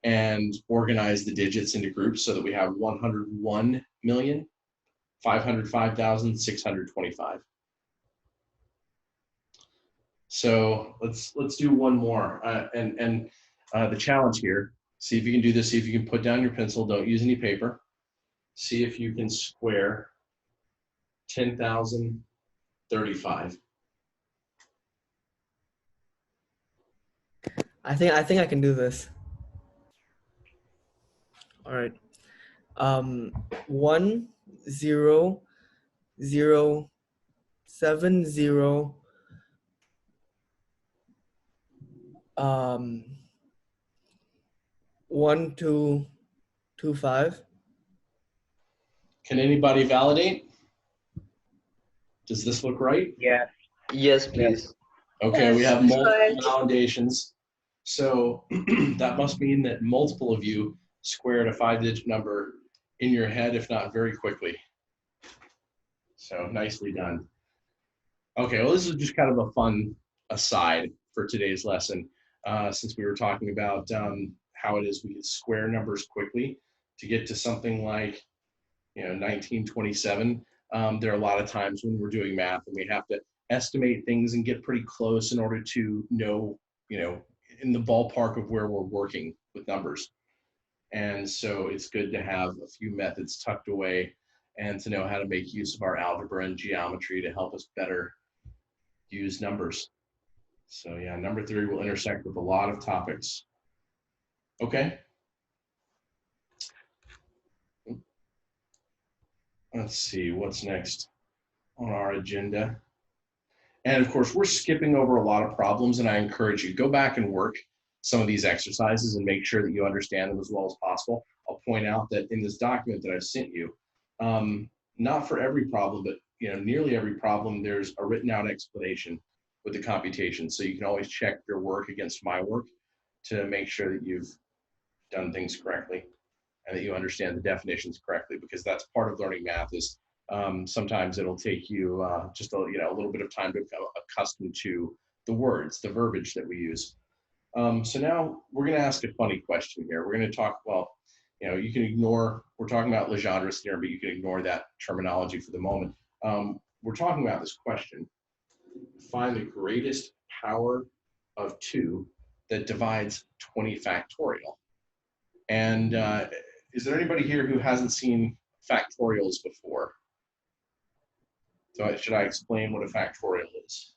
and organize the digits into groups so that we have 101,505,625. So let's do one more. The challenge here, see if you can do this, see if you can put down your pencil, don't use any paper. See if you can square 10,035. I think I can do this. All right. 1 0 0 7 0 1225. Can anybody validate? Does this look right? Yeah. Yes, please. Okay, we Yes, have it's multiple correct. validations. So that must mean that multiple of you squared a 5-digit number in your head, if not very quickly. So nicely done. Okay, well, this is just kind of a fun aside for today's lesson, since we were talking about how it is we can square numbers quickly to get to something like, 1927. There are a lot of times when we're doing math and we have to estimate things and get pretty close in order to know, in the ballpark of where we're working with numbers. And so it's good to have a few methods tucked away and to know how to make use of our algebra and geometry to help us better use numbers. So yeah, number 3 will intersect with a lot of topics. Okay. Let's see what's next on our agenda. And of course, we're skipping over a lot of problems, and I encourage you, go back and work some of these exercises and make sure that you understand them as well as possible. I'll point out that in this document that I've sent you, not for every problem, but nearly every problem, there's a written out explanation with the computation. So you can always check your work against my work to make sure that you've done things correctly and that you understand the definitions correctly, because that's part of learning math is sometimes it'll take you just a little bit of time to become accustomed to the words, the verbiage that we use. So now we're going to ask a funny question here. We're going to talk, you can ignore, we're talking about Legendre's theorem, but you can ignore that terminology for the moment. We're talking about this question. Find the greatest power of 2 that divides 20 factorial. And is there anybody here who hasn't seen factorials before? So should I explain what a factorial is?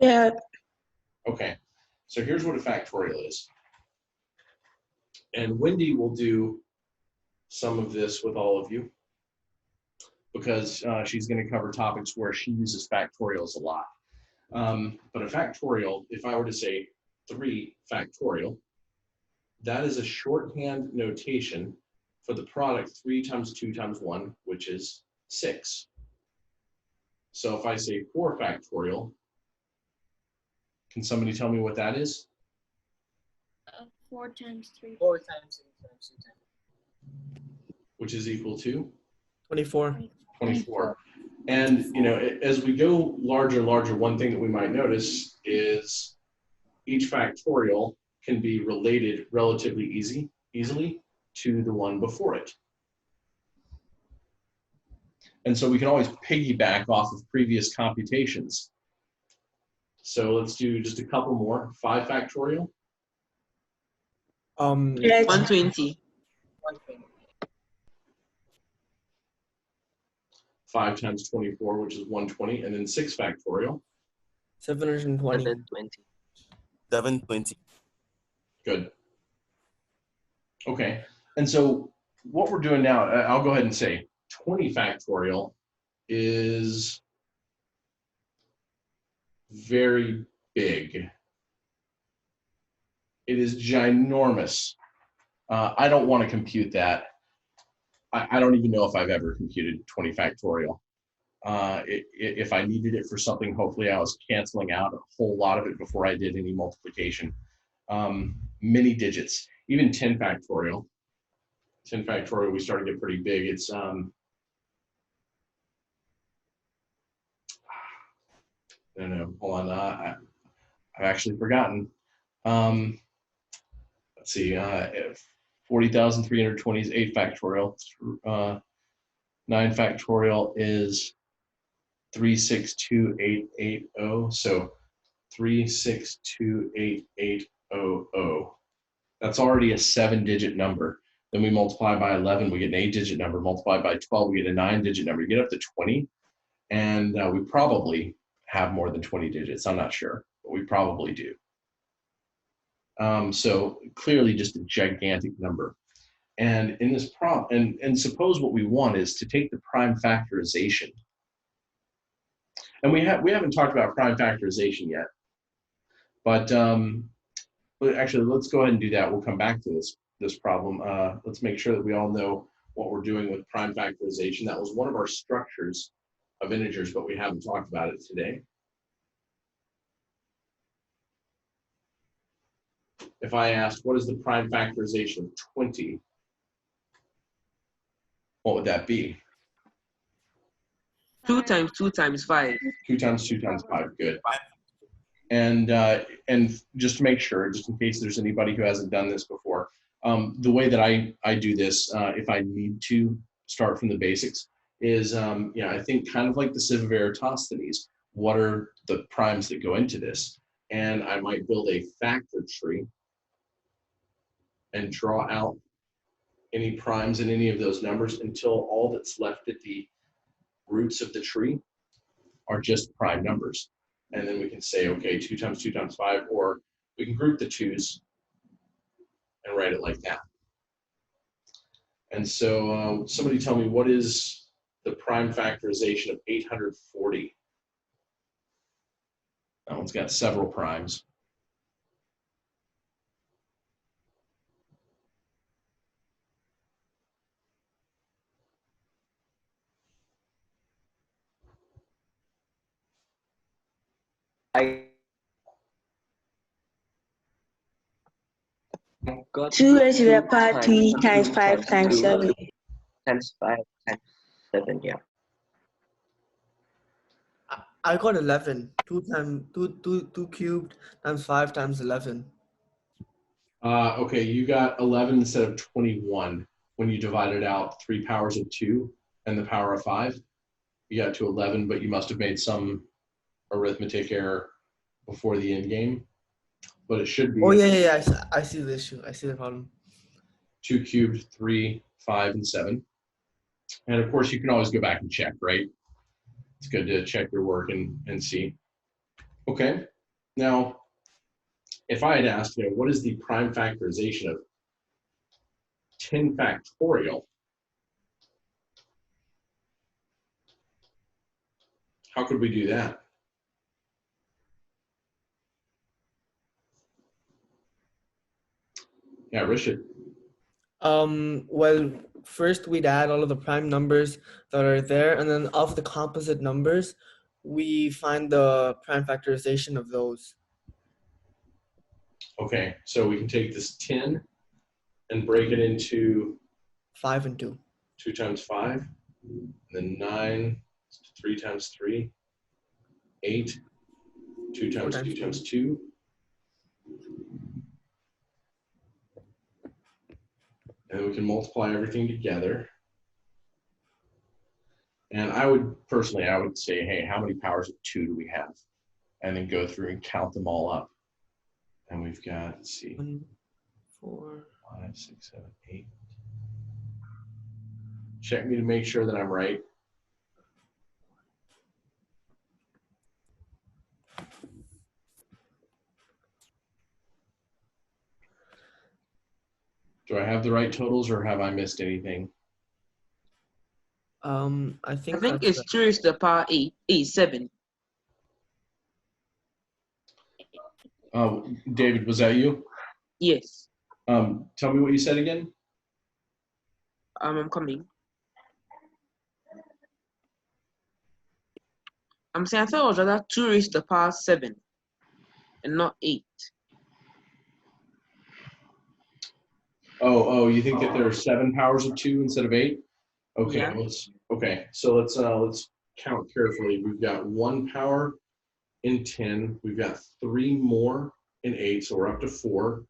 Yeah. Okay, so here's what a factorial is. And Wendy will do some of this with all of you because she's going to cover topics where she uses factorials a lot. But a factorial, if I were to say 3 factorial, that is a shorthand notation for the product 3 times 2 times 1, which is 6. So if I say 4 factorial, can somebody tell me what that is? 4 times 3. 4 times 3 times 2 times. Which is equal to? 24. 24. And as we go larger and larger, one thing that we might notice is each factorial can be related relatively easily to the one before it. And so we can always piggyback off of previous computations. So let's do just a couple more. 5 factorial. 120. 5 times 24, which is 120, and then 6 factorial. 720. 720. Good. Okay, and so what we're doing now, I'll go ahead and say 20 factorial is very big. It is ginormous. I don't want to compute that. I don't even know if I've ever computed 20 factorial. If I needed it for something, hopefully I was canceling out a whole lot of it before I did any multiplication. Many digits, even 10 factorial. 10 factorial, we start to get pretty big. It's, no, hold on, I've actually forgotten. Let's see, 40,320 is 8 factorial. 9 factorial is 362,880. So 362,880. That's already a 7-digit number. Then we multiply by 11, we get an 8-digit number. Multiply by 12, we get a 9-digit number. You get up to 20, and we probably have more than 20 digits. I'm not sure, but we probably do. So clearly just a gigantic number. And in this problem, and suppose what we want is to take the prime factorization. And we haven't talked about prime factorization yet, but actually let's go ahead and do that. We'll come back to this. this problem. Let's make sure that we all know what we're doing with prime factorization. That was one of our structures of integers, but we haven't talked about it today. If I asked, what is the prime factorization of 20? What would that be? 2 times 2 times 5. 2 times 2 times 5, good. And just to make sure, just in case there's anybody who hasn't done this before, the way that I do this, if I need to start from the basics, is I think kind of like the Sin of Eratosthenes. What are the primes that go into this? And I might build a factor tree and draw out any primes in any of those numbers until all that's left at the roots of the tree are just prime numbers. And then we can say, okay, 2 times 2 times 5, or we can group the 2's and write it like that. And so somebody tell me, what is the prime factorization of 840? That one's got several primes. I got 2 raised to the 2 power 3 times 2 5 times 2 7. times 5 times 7, yeah. I got 11. 2 cubed times 5 times 11. Okay, you got 11 instead of 21 when you divided out 3 powers of 2 and the power of 5. You got to 11, but you must have made some arithmetic error before the end game. But it should be. Oh yeah. I see the issue. I see the problem. 2 cubed, 3, 5, and 7. And of course, you can always go back and check, right? It's good to check your work and see. Okay, now, if I had asked, what is the prime factorization of 10 factorial? How could we do that? Yeah, Rishit. Well, first we'd add all of the prime numbers that are there, and then of the composite numbers, we find the prime factorization of those. Okay, so we can take this 10 and break it into 5 and 2. 2 times 5, and then 9, 3 times 3, 8, 2 times 2 times 2. And then we can multiply everything together. And I would say, hey, how many powers of 2 do we have? And then go through and count them all up. And we've got, let's see, 1, 4, 5, 6, 7, 8. Check me to make sure that I'm right. Do I have the right totals or have I missed anything? I think it's 2 raised to the power 7. David, was that you? Yes. Tell me what you said again. I'm coming. I'm saying I thought it was rather 2 raised to the power 7 and not 8. Oh, you think that there are 7 powers of 2 instead of 8? Okay, Yeah. so let's count carefully. We've got 1 power in 10. We've got 3 more in 8, so we're up to 4.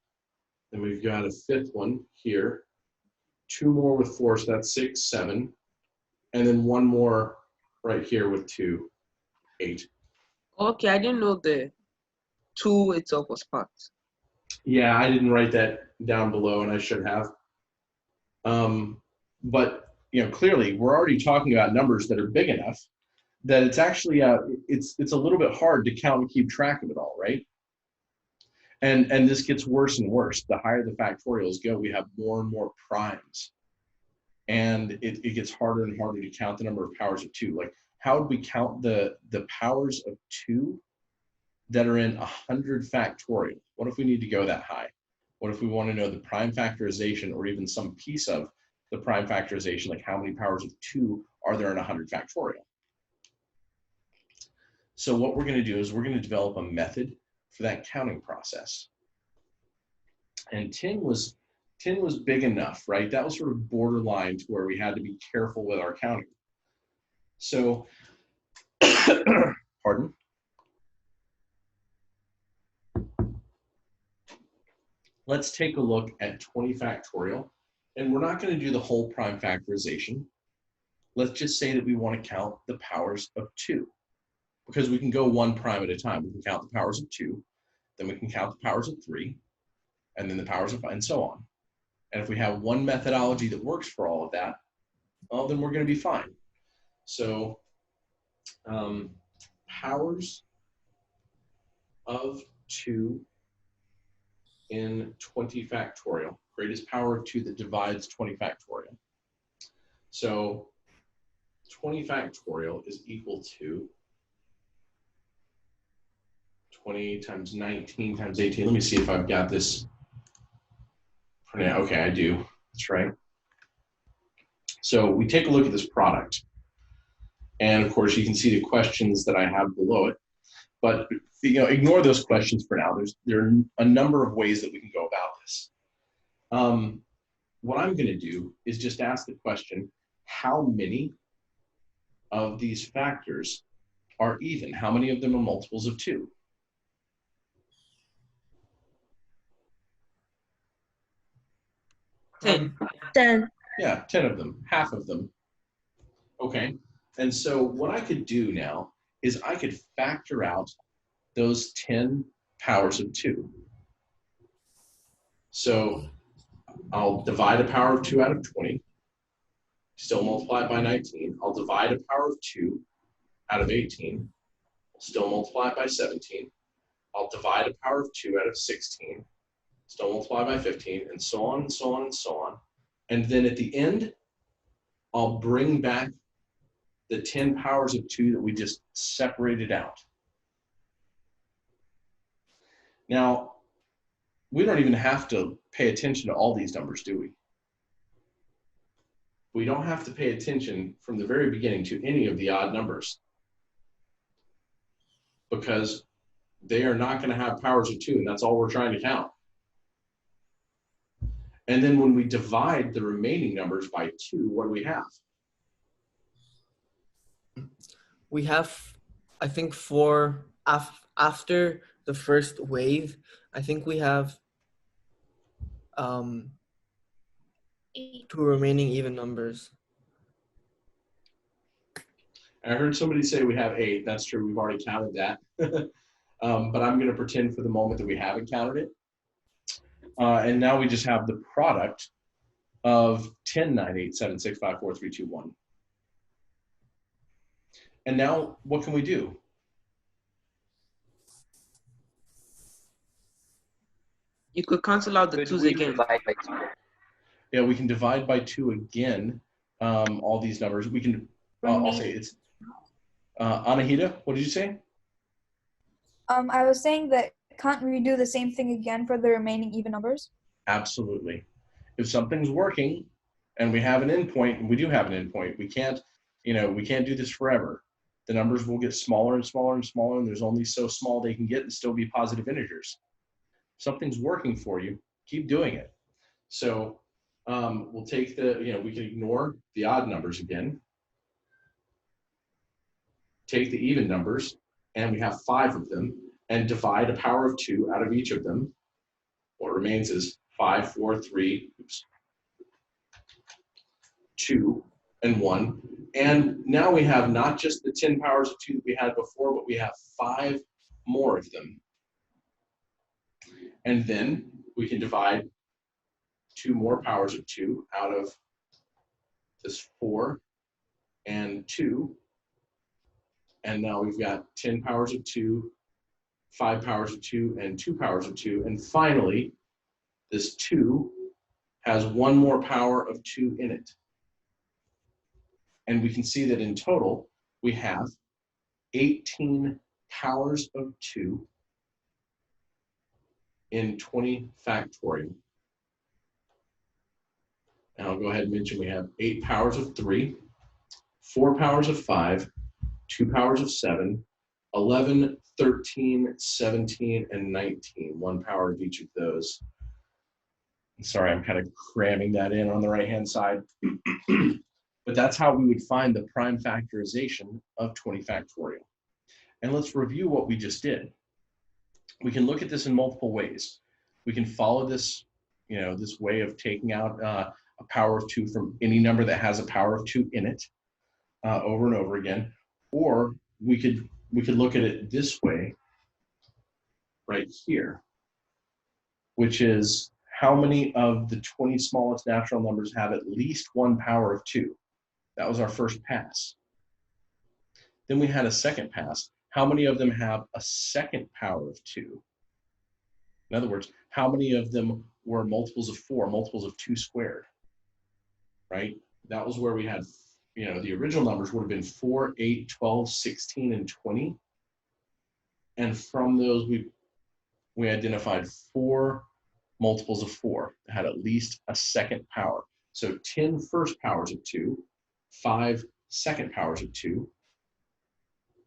Then we've got a 5th one here. 2 more with 4, so that's 6, 7. And then 1 more right here with 2, 8. Okay, I didn't know the 2 itself was part. Yeah, I didn't write that down below, and I should have. But clearly, we're already talking about numbers that are big enough that it's actually it's a little bit hard to count and keep track of it all, right? And this gets worse and worse. The higher the factorials go, we have more and more primes, and it gets harder and harder to count the number of powers of 2. Like, how would we count the powers of 2 that are in 100 factorial? What if we need to go that high? What if we want to know the prime factorization or even some piece of the prime factorization, like how many powers of 2 are there in 100 factorial? So what we're going to do is we're going to develop a method for that counting process. And 10 was big enough, right? That was sort of borderline to where we had to be careful with our counting. So, pardon? Let's take a look at 20 factorial. And we're not going to do the whole prime factorization. Let's just say that we want to count the powers of 2, because we can go one prime at a time. We can count the powers of 2, then we can count the powers of 3, and then the powers of 5, and so on. And if we have one methodology that works for all of that, well, then we're going to be fine. So powers of 2 in 20 factorial, greatest power of 2 that divides 20 factorial. So 20 factorial is equal to 20 times 19 times 18. Let me see if I've got this. Okay, I do. That's right. So we take a look at this product. And of course, you can see the questions that I have below it. But ignore those questions for now. There are a number of ways that we can go about this. What I'm going to do is just ask the question, how many of these factors are even? How many of them are multiples of 2? Ten. 10. Yeah, 10 of them, half of them. Okay, and so what I could do now is I could factor out those 10 powers of 2. So I'll divide a power of 2 out of 20, still multiply it by 19. I'll divide a power of 2 out of 18, still multiply it by 17. I'll divide a power of 2 out of 16, still multiply by 15, and so on and so on and so on. And then at the end, I'll bring back the 10 powers of 2 that we just separated out. Now, we don't even have to pay attention to all these numbers, do we? We don't have to pay attention from the very beginning to any of the odd numbers, because they are not going to have powers of 2, and that's all we're trying to count. And then when we divide the remaining numbers by 2, what do we have? We have, I think, after the first wave, I think we have 2 remaining even numbers. I heard somebody say we have 8. That's true. We've already counted that. But I'm going to pretend for the moment that we haven't counted it. And now we just have the product of 10, 9, 8, 7, 6, 5, 4, 3, 2, 1. And now what can we do? You could cancel out the 2s again. Yeah, we can divide by 2 again, all these numbers. We can, I'll say it's, Anahita, what did you say? I was saying that can't we do the same thing again for the remaining even numbers? Absolutely. If something's working and we have an endpoint, and we do have an endpoint, we can't do this forever. The numbers will get smaller and smaller and smaller, and there's only so small they can get and still be positive integers. If something's working for you, keep doing it. So we'll take we can ignore the odd numbers again, take the even numbers, and we have 5 of them, and divide a power of 2 out of each of them. What remains is 5, 4, 3, 2, and 1. And now we have not just the 10 powers of 2 that we had before, but we have 5 more of them. And then we can divide 2 more powers of 2 out of this 4 and 2. And now we've got 10 powers of 2, 5 powers of 2, and 2 powers of 2. And finally, this 2 has 1 more power of 2 in it. And we can see that in total, we have 18 powers of 2 in 20 factorial. And I'll go ahead and mention we have 8 powers of 3, 4 powers of 5, 2 powers of 7, 11, 13, 17, and 19, 1 power of each of those. Sorry, I'm kind of cramming that in on the right-hand side. But that's how we would find the prime factorization of 20 factorial. And let's review what we just did. We can look at this in multiple ways. We can follow this, this way of taking out a power of 2 from any number that has a power of 2 in it over and over again. Or we could look at it this way right here, which is how many of the 20 smallest natural numbers have at least 1 power of 2? That was our first pass. Then we had a second pass. How many of them have a second power of 2? In other words, how many of them were multiples of 4, multiples of 2 squared, right? That was where we had, the original numbers would have been 4, 8, 12, 16, and 20. And from those, we identified 4 multiples of 4 that had at least a second power. So 10 first powers of 2, 5 second powers of 2,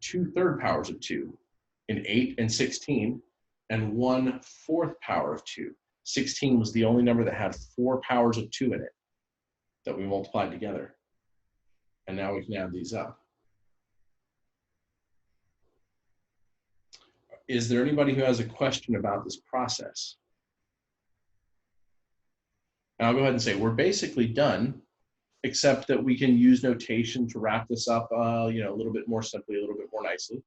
2 third powers of 2, an 8 and 16, and 1 fourth power of 2. 16 was the only number that had 4 powers of 2 in it that we multiplied together. And now we can add these up. Is there anybody who has a question about this process? And I'll go ahead and say we're basically done, except that we can use notation to wrap this up, a little bit more simply, a little bit more nicely.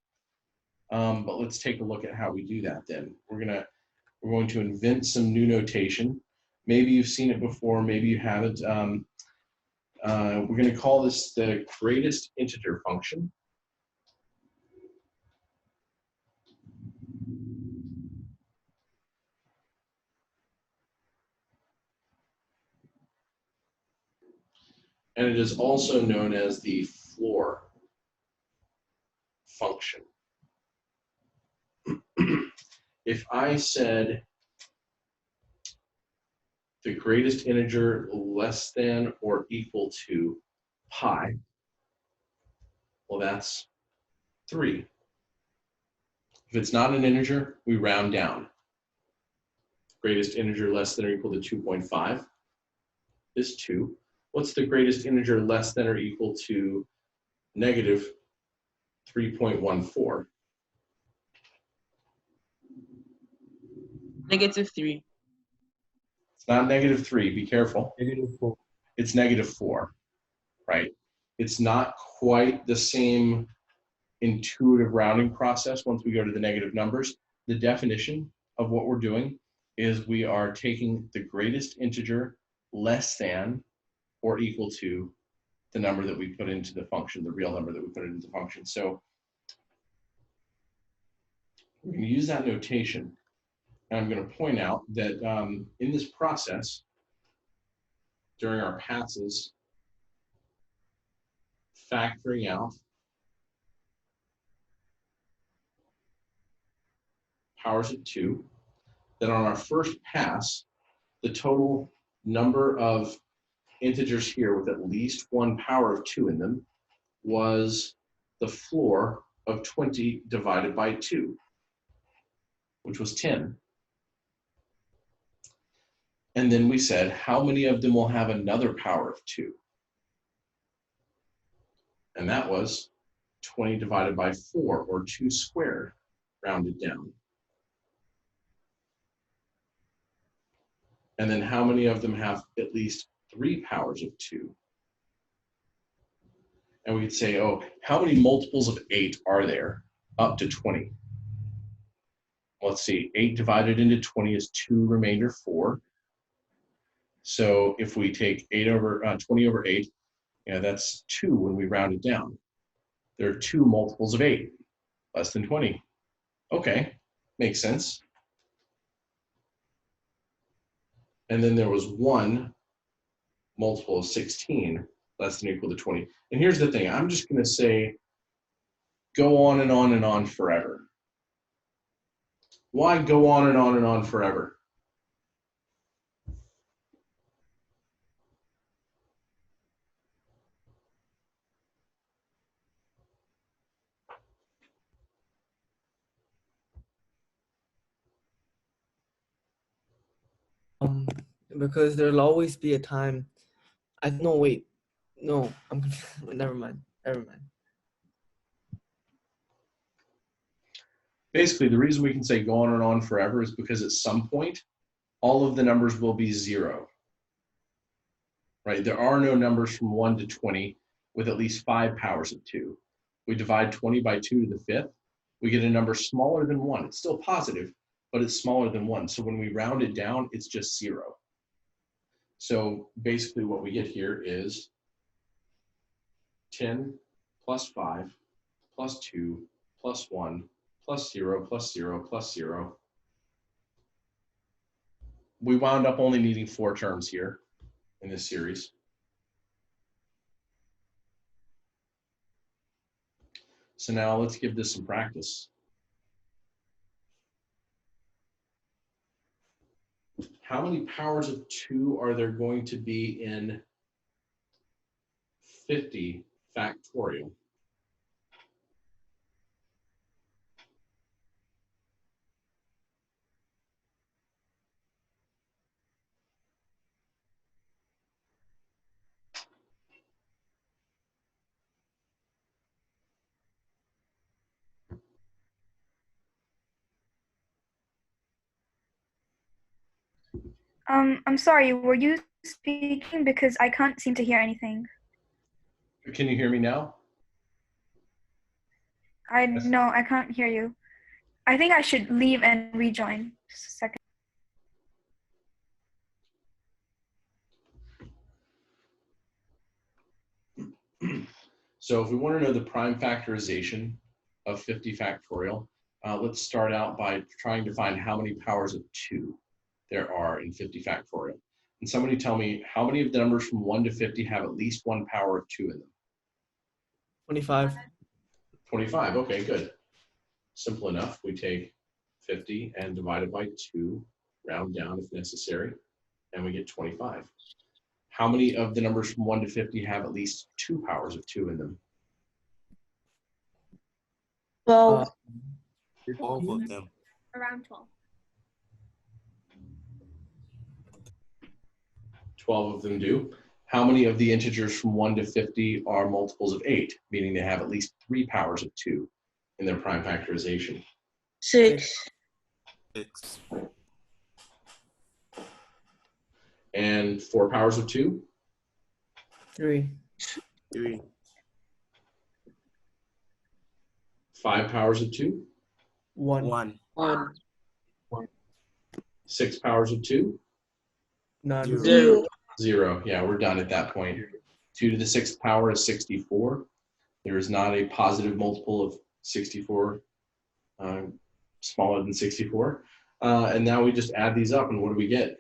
But let's take a look at how we do that then. We're going to invent some new notation. Maybe you've seen it before, maybe you haven't. We're going to call this the greatest integer function. And it is also known as the floor function. If I said the greatest integer less than or equal to pi, well, that's 3. If it's not an integer, we round down. Greatest integer less than or equal to 2.5 is 2. What's the greatest integer less than or equal to negative 3.14? -3. It's not -3, be careful. -4. It's -4, right? It's not quite the same intuitive rounding process once we go to the negative numbers. The definition of what we're doing is we are taking the greatest integer less than or equal to the number that we put into the function, the real number that we put into the function. So we're going to use that notation. And I'm going to point out that in this process, during our passes, factoring out powers of 2, that on our first pass, the total number of integers here with at least 1 power of 2 in them was the floor of 20 divided by 2, which was 10. And then we said, how many of them will have another power of 2? And that was 20 divided by 4, or 2 squared, rounded down. And then how many of them have at least 3 powers of 2? And we could say, oh, how many multiples of 8 are there up to 20? Let's see, 8 divided into 20 is 2 remainder 4. So if we take 20 over 8, that's 2 when we round it down. There are 2 multiples of 8, less than 20. Okay, makes sense. And then there was 1 multiple of 16, less than or equal to 20. And here's the thing, I'm just going to say, go on and on and on forever. Why go on and on and on forever? Because there'll always be a time. No, wait. No, I'm never mind. Never mind. Basically, the reason we can say go on and on forever is because at some point, all of the numbers will be 0. Right? There are no numbers from 1 to 20 with at least 5 powers of 2. We divide 20 by 2 to the 5th. We get a number smaller than 1. It's still positive, but it's smaller than 1. So when we round it down, it's just 0. So basically what we get here is 10 plus 5 plus 2 plus 1 plus 0 plus 0 plus 0. We wound up only needing 4 terms here in this series. So now let's give this some practice. How many powers of 2 are there going to be in 50 factorial? I'm sorry, were you speaking? Because I can't seem to hear anything. Can you hear me now? No, I can't hear you. I think I should leave and rejoin. Just a second. So if we want to know the prime factorization of 50 factorial, let's start out by trying to find how many powers of 2 there are in 50 factorial. And somebody tell me how many of the numbers from 1 to 50 have at least 1 power of 2 in them? 25. 25, okay, good. Simple enough. We take 50 and divide it by 2, round down if necessary, and we get 25. How many of the numbers from 1 to 50 have at least 2 powers of 2 in them? 12. 12 of them. Around 12. 12 of them do. How many of the integers from 1 to 50 are multiples of 8, meaning they have at least 3 powers of 2 in their prime factorization? 6. 6. And 4 powers of 2? 3. 3. 5 powers of 2? 1. 1. 6 powers of 2? None. 0. 0. Yeah, we're done at that point. 2 to the 6th power is 64. There is not a positive multiple of 64 smaller than 64. And now we just add these up, and what do we get?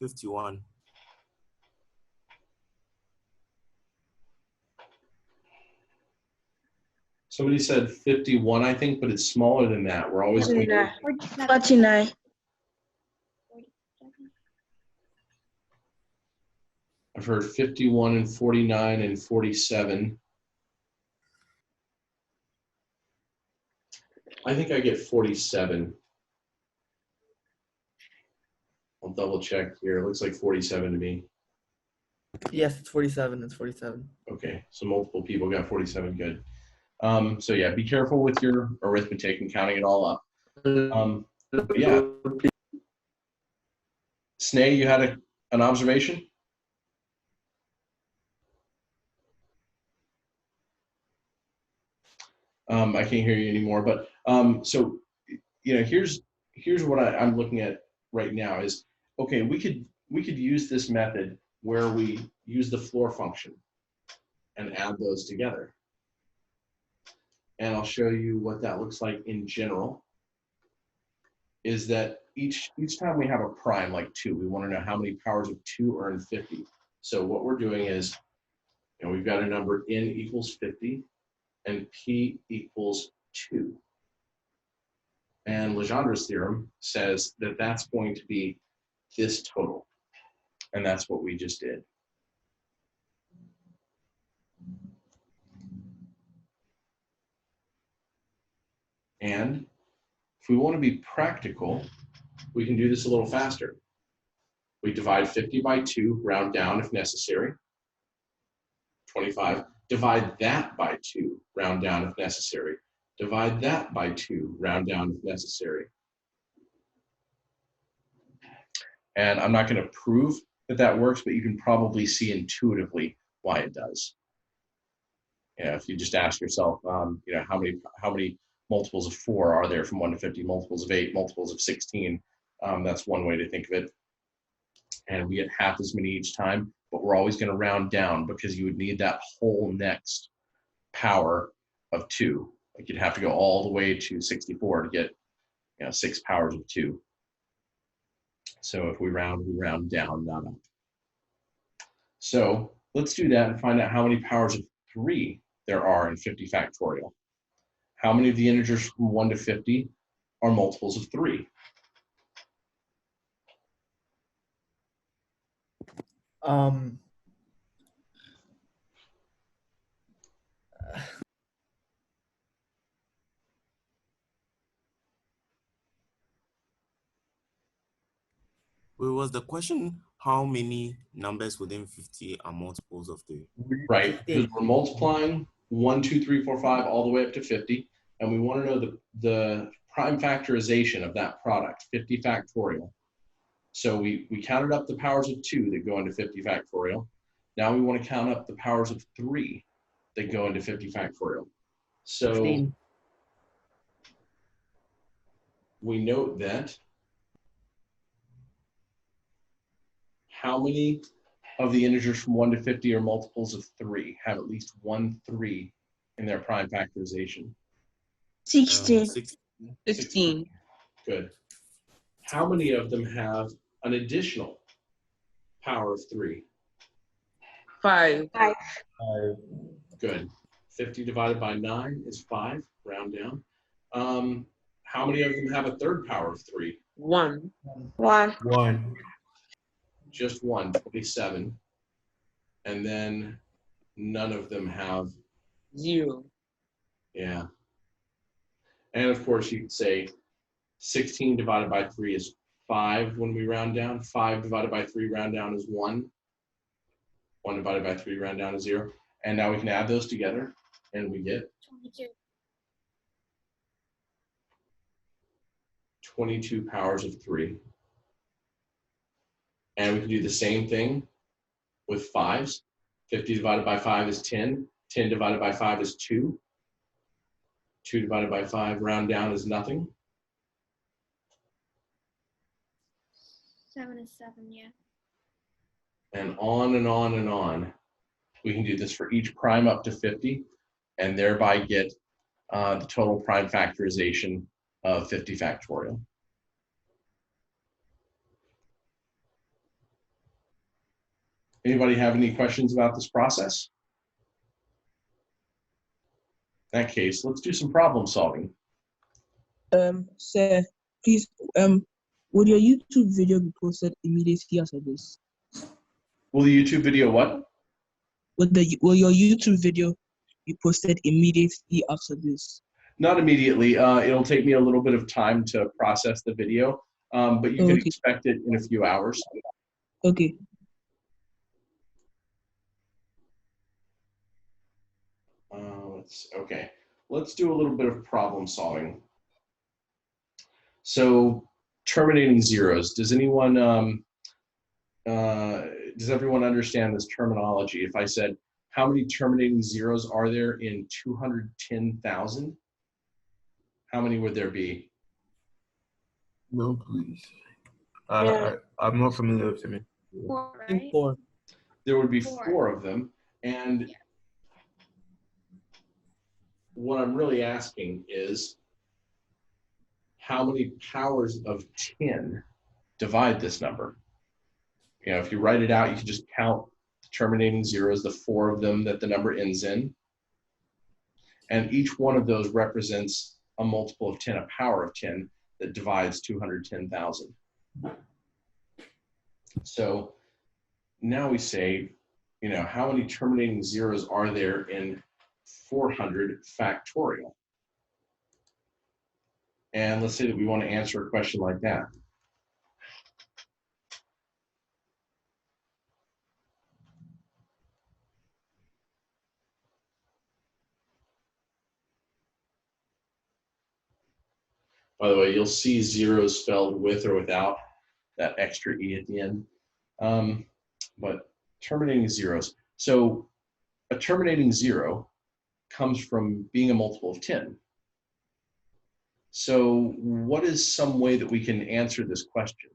51. Somebody said 51, I think, but it's smaller than that. We're always going to 49. I've heard 51 and 49 and 47. I think I get 47. I'll double check here. It looks like 47 to me. Yes, it's 47. It's 47. Okay, so multiple people got 47. Good. So yeah, be careful with your arithmetic and counting it all up. But yeah. Sneh, you had an observation? I can't hear you anymore, but so here's what I'm looking at right now is, okay, we could use this method where we use the floor function and add those together. And I'll show you what that looks like in general, is that each time we have a prime like 2, we want to know how many powers of 2 are in 50. So what we're doing is, we've got a number n equals 50 and p equals 2. And Legendre's theorem says that that's going to be this total. And that's what we just did. And if we want to be practical, we can do this a little faster. We divide 50 by 2, round down if necessary. 25. Divide that by 2, round down if necessary. Divide that by 2, round down if necessary. And I'm not going to prove that that works, but you can probably see intuitively why it does. You know, if you just ask yourself, you know, how many multiples of 4 are there from 1 to 50, multiples of 8, multiples of 16, that's one way to think of it. And we get half as many each time, but we're always going to round down because you would need that whole next power of 2. Like you'd have to go all the way to 64 to get, you know, 6 powers of 2. So if we round down, not up. So let's do that and find out how many powers of 3 there are in 50 factorial. How many of the integers from 1 to 50 are multiples of 3? Was the question how many numbers within 50 are multiples of 3? Right, because we're multiplying 1, 2, 3, 4, 5 all the way up to 50, and we want to know the prime factorization of that product, 50 factorial. So we counted up the powers of 2 that go into 50 factorial. Now we want to count up the powers of 3 that go into 50 factorial. So 15. We note that how many of the integers from 1 to 50 are multiples of 3, have at least one 3 in their prime factorization? 16. 15. Good. How many of them have an additional power of 3? 5. 5. Good. 50 divided by 9 is 5, round down. How many of them have a third power of 3? 1. 1. 1. Just 1, 27. And then none of them have 0. Yeah. And of course, you could say 16 divided by 3 is 5 when we round down. 5 divided by 3 round down is 1. 1 divided by 3 round down is 0. And now we can add those together, and we get 22 powers of 3. And we can do the same thing with 5s. 50 divided by 5 is 10. 10 divided by 5 is 2. 2 divided by 5 round down is nothing. 7 is 7, yeah. And on and on and on. We can do this for each prime up to 50, and thereby get the total prime factorization of 50 factorial. Anybody have any questions about this process? In that case, let's do some problem solving. Sir, please, would your YouTube video be posted immediately after this? Will the YouTube video what? Will your YouTube video be posted immediately after this? Not immediately. It'll take me a little bit of time to process the video, but you can expect it in a few hours. Okay. Let's do a little bit of problem solving. So, terminating zeros. Does anyone, does everyone understand this terminology? If I said, how many terminating zeros are there in 210,000? How many would there be? No, please. Yeah. I'm not familiar with it. 4, right? 4. There would be 4. 4 of them. And what I'm really asking is, how many powers of 10 divide this number? You know, if you write it out, you can just count the terminating zeros, the 4 of them that the number ends in. And each one of those represents a multiple of 10, a power of 10 that divides 210,000. So now we say, you know, how many terminating zeros are there in 400 factorial? And let's say that we want to answer a question like that. By the way, you'll see zeros spelled with or without that extra E at the end. But terminating zeros. So a terminating zero comes from being a multiple of 10. So what is some way that we can answer this question?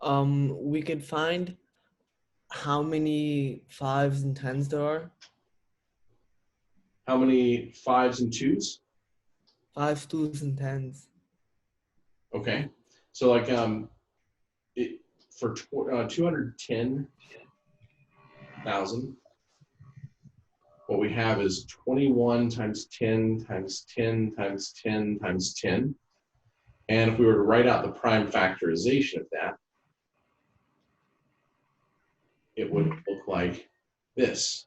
We could find how many 5s and 10s there are. How many 5s and 2s? 5s, 2s, and 10s. Okay. So like for 210,000, what we have is 21 times 10 times 10 times 10 times 10. And if we were to write out the prime factorization of that, it would look like this.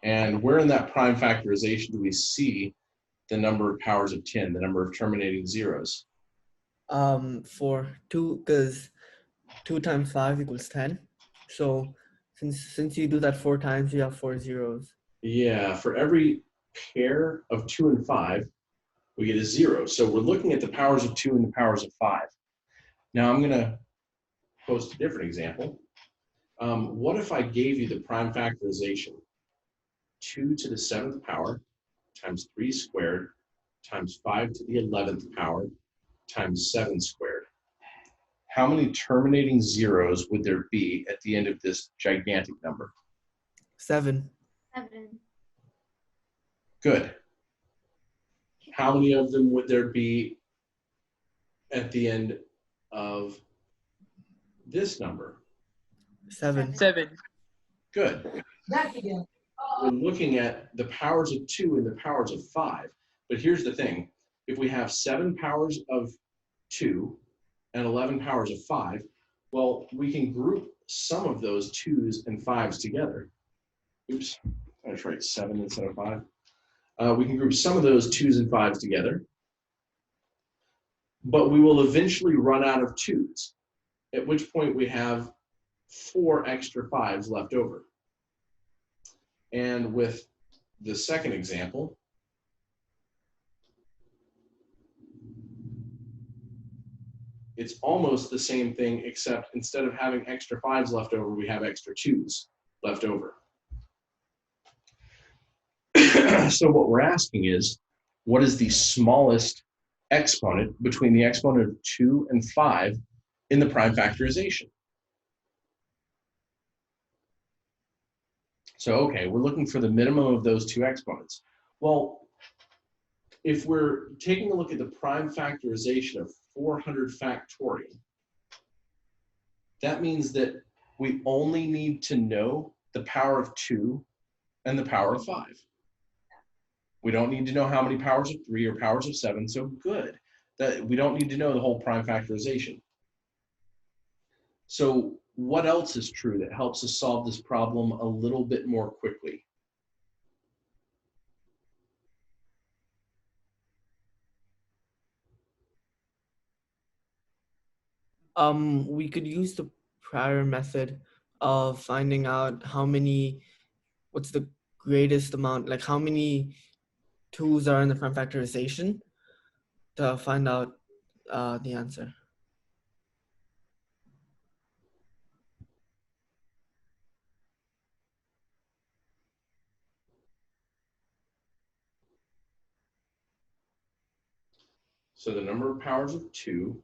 And where in that prime factorization do we see the number of powers of 10, the number of terminating zeros? For 2, because 2 times 5 equals 10. So since you do that 4 times, you have 4 zeros. Yeah, for every pair of 2 and 5, we get a 0. So we're looking at the powers of 2 and the powers of 5. Now I'm going to post a different example. What if I gave you the prime factorization? 2 to the 7th power times 3 squared times 5 to the 11th power times 7 squared. How many terminating zeros would there be at the end of this gigantic number? 7. 7. Good. How many of them would there be at the end of this number? 7. 7. Good. We're looking at the powers of 2 and the powers of 5. But here's the thing. If we have 7 powers of 2 and 11 powers of 5, well, we can group some of those 2s and 5s together. Oops, I just write 7 instead of 5. We can group some of those 2s and 5s together, but we will eventually run out of 2s, at which point we have 4 extra 5s left over. And with the second example, it's almost the same thing, except instead of having extra 5s left over, we have extra 2s left over. So what we're asking is, what is the smallest exponent between the exponent of 2 and 5 in the prime factorization? So, okay, we're looking for the minimum of those 2 exponents. Well, if we're taking a look at the prime factorization of 400 factorial, that means that we only need to know the power of 2 and the power of 5. We don't need to know how many powers of 3 or powers of 7, so good. That we don't need to know the whole prime factorization. So what else is true that helps us solve this problem a little bit more quickly? We could use the prior method of finding out what's the greatest amount, like how many 2s are in the prime factorization to find out the answer. So the number of powers of 2,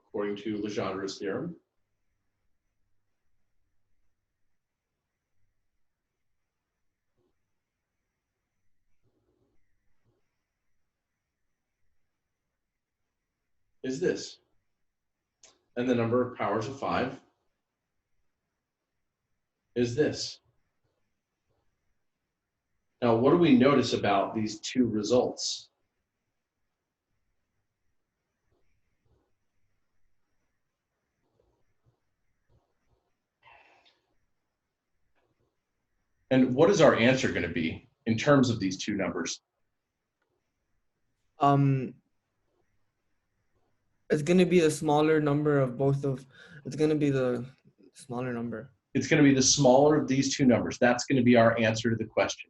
according to Legendre's theorem, is this. And the number of powers of 5 is this. Now, what do we notice about these 2 results? And what is our answer going to be in terms of these 2 numbers? It's going to be the smaller number of both of, it's going to be the smaller number. It's going to be the smaller of these 2 numbers. That's going to be our answer to the question.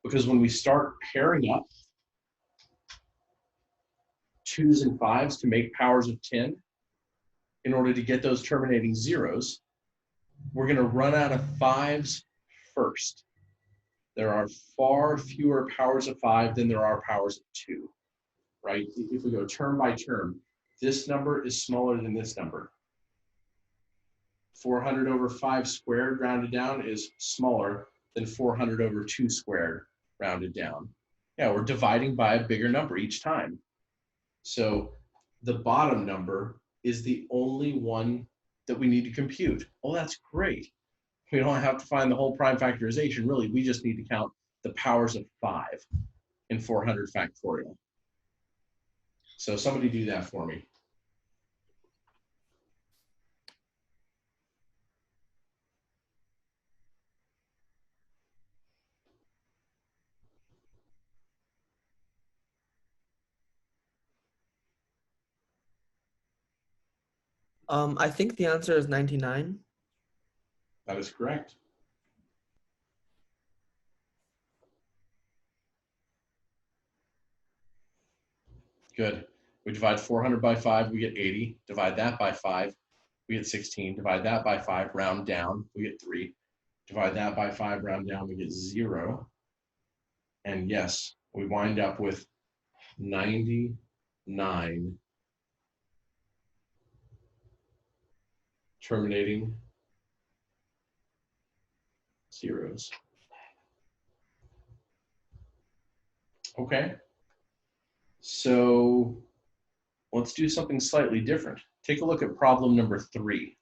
because when we start pairing up 2s and 5s to make powers of 10, in order to get those terminating zeros, we're going to run out of 5s first. There are far fewer powers of 5 than there are powers of 2, right? If we go term by term, this number is smaller than this number. 400 over 5 squared rounded down is smaller than 400 over 2 squared rounded down. Yeah, we're dividing by a bigger number each time. So the bottom number is the only one that we need to compute. Oh, that's great. We don't have to find the whole prime factorization. Really, we just need to count the powers of 5 in 400 factorial. So somebody do that for me. I think the answer is 99. That is correct. Good. We divide 400 by 5, we get 80. Divide that by 5, we get 16. Divide that by 5, round down, we get 3. Divide that by 5, round down, we get 0. And yes, we wind up with 99 terminating zeros. Okay. So let's do something slightly different. Take a look at problem number 3.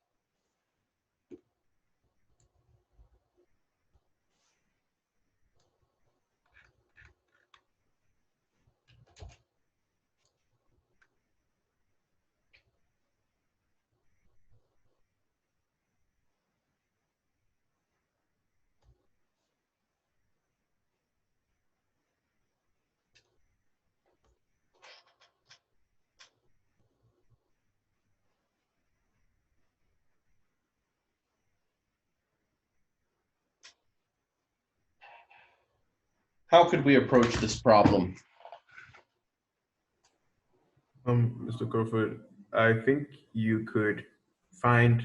How could we approach this problem? Mr. Crawford, I think you could find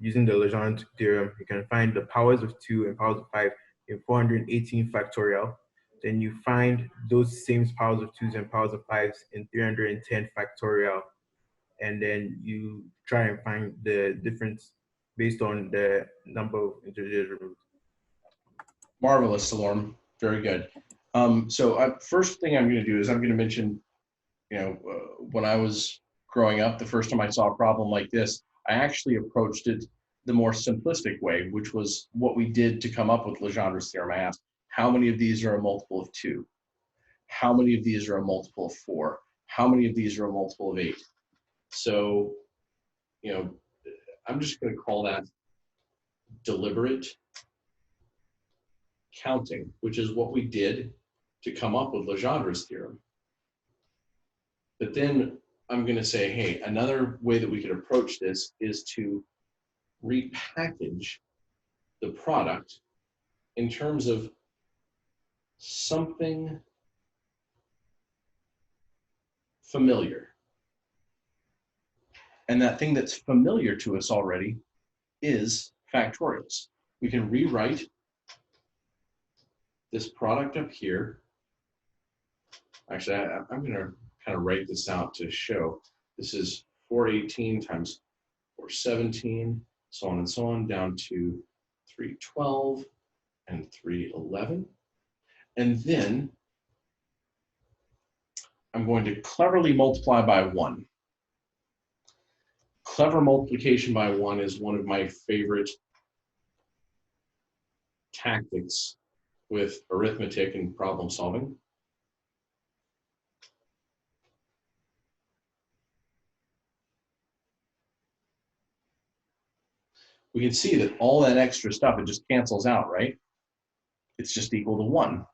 using the Legendre theorem, you can find the powers of 2 and powers of 5 in 418 factorial. Then you find those same powers of 2s and powers of 5s in 310 factorial. And then you try and find the difference based on the number of integers removed. Marvelous, Salorm. Very good. First thing I'm going to do is I'm going to mention, when I was growing up, the first time I saw a problem like this, I actually approached it the more simplistic way, which was what we did to come up with Legendre's theorem. I asked, how many of these are a multiple of 2? How many of these are a multiple of 4? How many of these are a multiple of 8? So, I'm just going to call that deliberate counting, which is what we did to come up with Legendre's theorem. But then I'm going to say, hey, another way that we could approach this is to repackage the product in terms of something familiar. And that thing that's familiar to us already is factorials. We can rewrite this product up here. Actually, I'm going to kind of write this out to show. This is 418 times 417, so on and so on, down to 312 and 311. And then I'm going to cleverly multiply by 1. Clever multiplication by 1 is one of my favorite tactics with arithmetic and problem solving. We can see that all that extra stuff, it just cancels out, right? It's just equal to 1.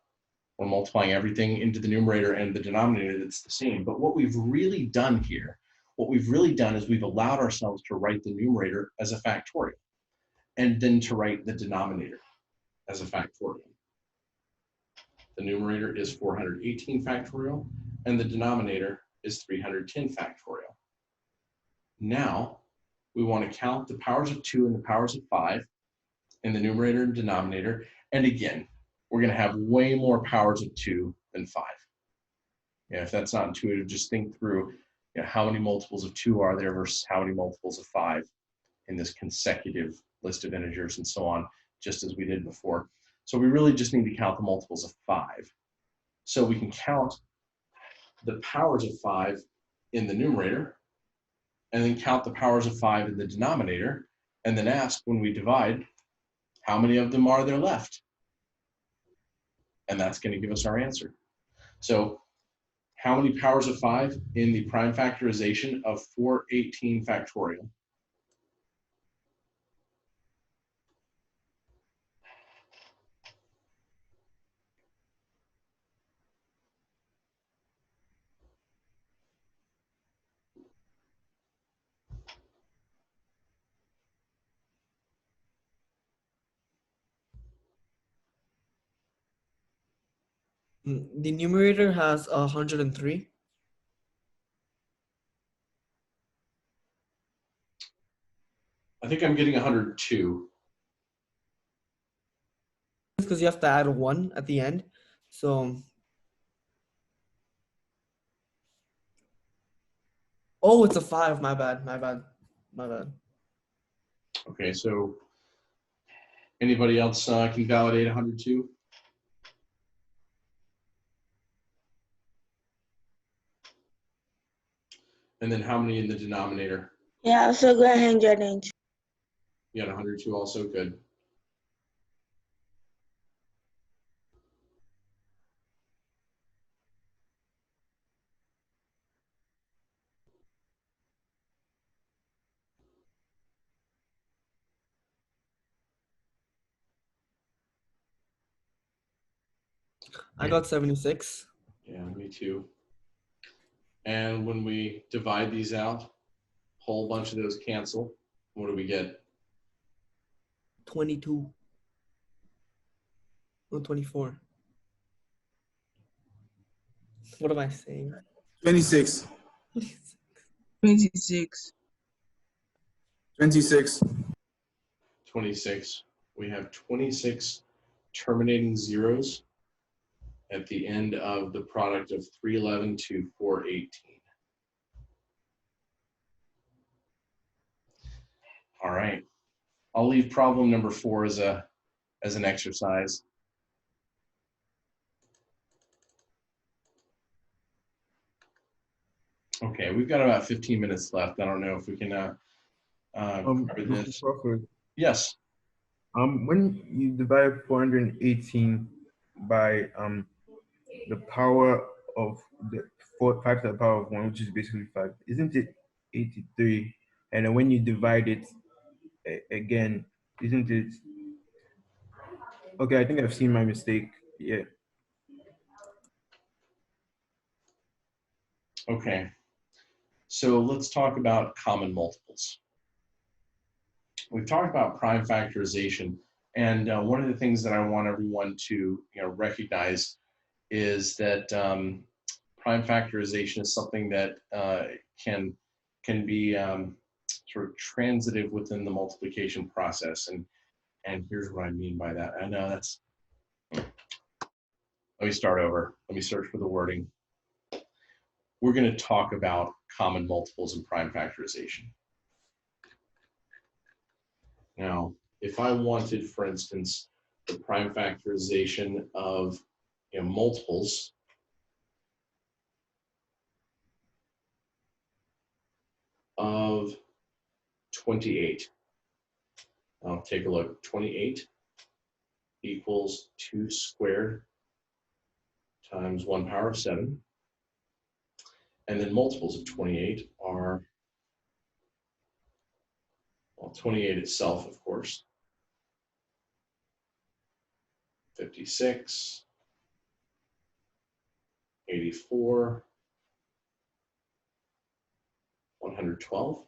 We're multiplying everything into the numerator and the denominator that's the same. But what we've really done here, is we've allowed ourselves to write the numerator as a factorial and then to write the denominator as a factorial. The numerator is 418 factorial, and the denominator is 310 factorial. Now, we want to count the powers of 2 and the powers of 5 in the numerator and denominator. And again, we're going to have way more powers of 2 than 5. Yeah, if that's not intuitive, just think through, how many multiples of 2 are there versus how many multiples of 5 in this consecutive list of integers and so on, just as we did before. So we really just need to count the multiples of 5. So we can count the powers of 5 in the numerator, and then count the powers of 5 in the denominator, and then ask when we divide, how many of them are there left? And that's going to give us our answer. So how many powers of 5 in the prime factorization of 418 factorial? The numerator has 103. I think I'm getting 102. Because you have to add 1 at the end. So, oh, it's a 5. My bad. Okay, so anybody else can validate 102? And then how many in the denominator? Yeah, also got 102. You had 102 also? Good. I got 76. Yeah, me too. And when we divide these out, a whole bunch of those cancel. What do we get? 22. No, 24. What am I saying? 26. 26. 26. 26. We have 26 terminating zeros at the end of the product of 311 to 418. All right. I'll leave problem number 4 as an exercise. Okay, we've got about 15 minutes left. I don't know if we can cover this. Crawford, Yes. when you divide 418 by the power of the 5 to the power of 1, which is basically 5, isn't it 83? And then when you divide it again, isn't it? Okay, I think I've seen my mistake. Yeah. Okay. So let's talk about common multiples. We've talked about prime factorization, and one of the things that I want everyone to recognize is that prime factorization is something that can be sort of transitive within the multiplication process, and here's what I mean by that. I know that's. Let me start over. Let me search for the wording. We're going to talk about common multiples and prime factorization. Now, if I wanted, for instance, the prime factorization of multiples of 28, I'll take a look. 28 equals 2 squared times 1 power of 7. And then multiples of 28 are, well, 28 itself, of course. 56, 84, 112.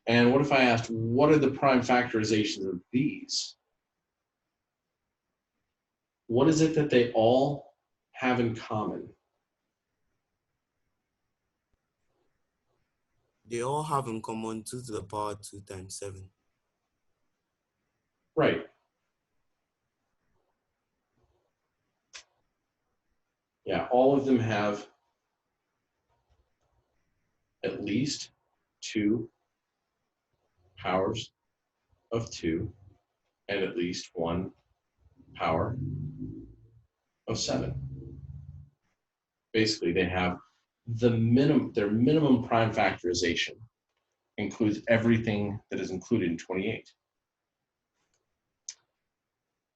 And what if I asked, what are the prime factorizations of these? What is it that they all have in common? They all have in common 2 to the power 2 times 7. Right. Yeah, all of them have at least 2 powers of 2 and at least 1 power of 7. Basically, they have the minimum, their minimum prime factorization includes everything that is included in 28.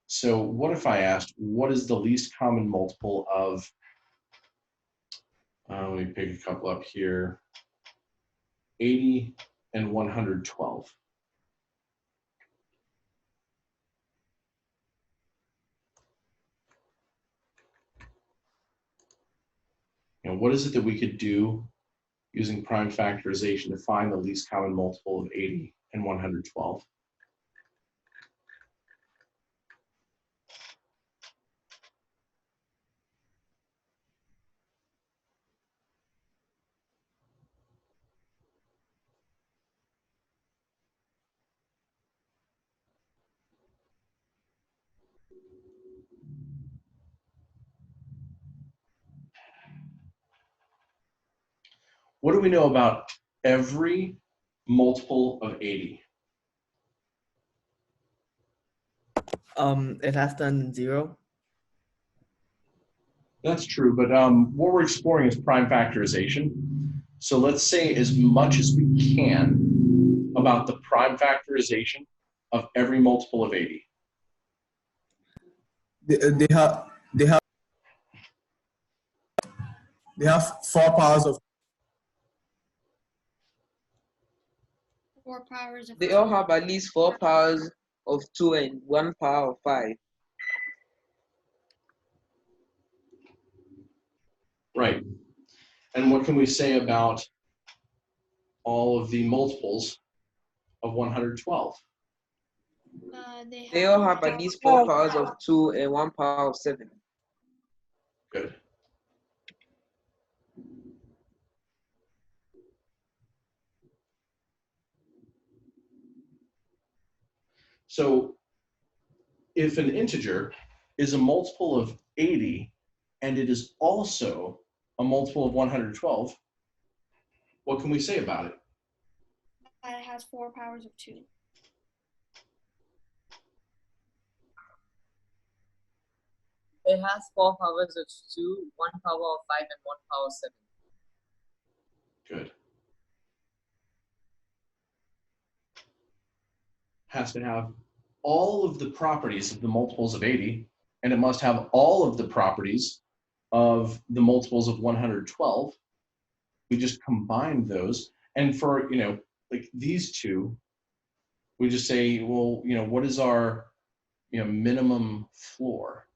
So what if I asked, what is the least common multiple of, let me pick a couple up here, 80 and 112? And what is it that we could do using prime factorization to find the least common multiple of 80 and 112? What do we know about every multiple of 80? It has to end in 0. That's true, but what we're exploring is prime factorization. So let's say as much as we can about the prime factorization of every multiple of 80. They have 4 powers of. 4 powers of They 2. all have at least 4 powers of 2 and 1 power of 5. Right. And what can we say about all of the multiples of 112? They all have at least 4 powers of 2 and 1 power of 7. Good. So if an integer is a multiple of 80 and it is also a multiple of 112, what can we say about it? That it has 4 powers of 2. It has 4 powers of 2, 1 power of 5, and 1 power of 7. Good. Has to have all of the properties of the multiples of 80, and it must have all of the properties of the multiples of 112. We just combine those. And for, like these two, we just say, well, what is our, minimum floor,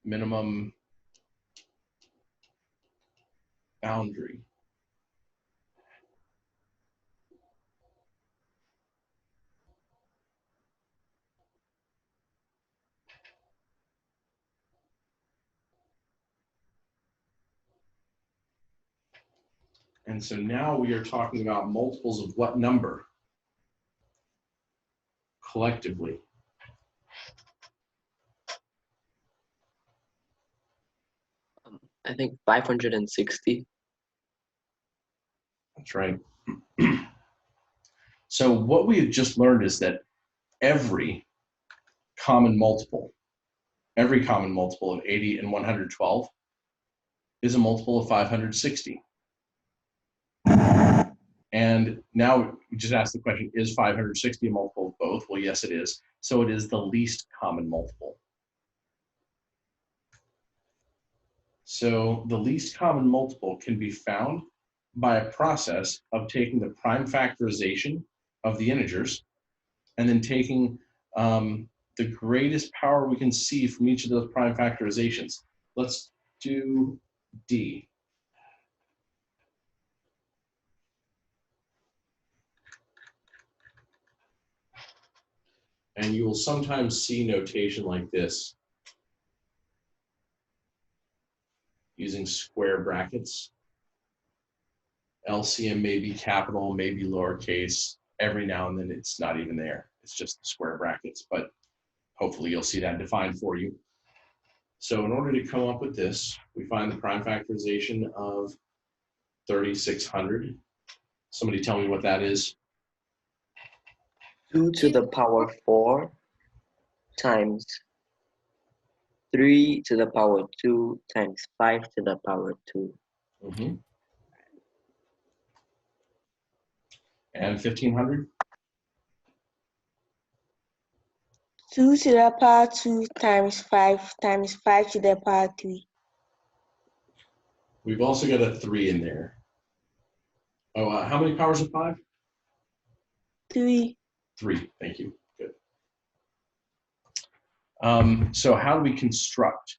minimum boundary? And so now we are talking about multiples of what number collectively? I think 560. That's right. So what we have just learned is that every common multiple of 80 and 112 is a multiple of 560. And now we just ask the question, is 560 a multiple of both? Well, yes, it is. So it is the least common multiple. So the least common multiple can be found by a process of taking the prime factorization of the integers and then taking the greatest power we can see from each of those prime factorizations. Let's do D. And you will sometimes see notation like this using square brackets. LCM may be capital, maybe lowercase. Every now and then it's not even there. It's just the square brackets, but hopefully you'll see that defined for you. So in order to come up with this, we find the prime factorization of 3600. Somebody tell me what that is. 2 to the power 4 times 3 to the power 2 times 5 to the power 2. Mm-hmm. And 1500? 2 to the power 2 times 5 times 5 to the power 3. We've also got a 3 in there. Oh, how many powers of 5? 3. 3, thank you. Good. So how do we construct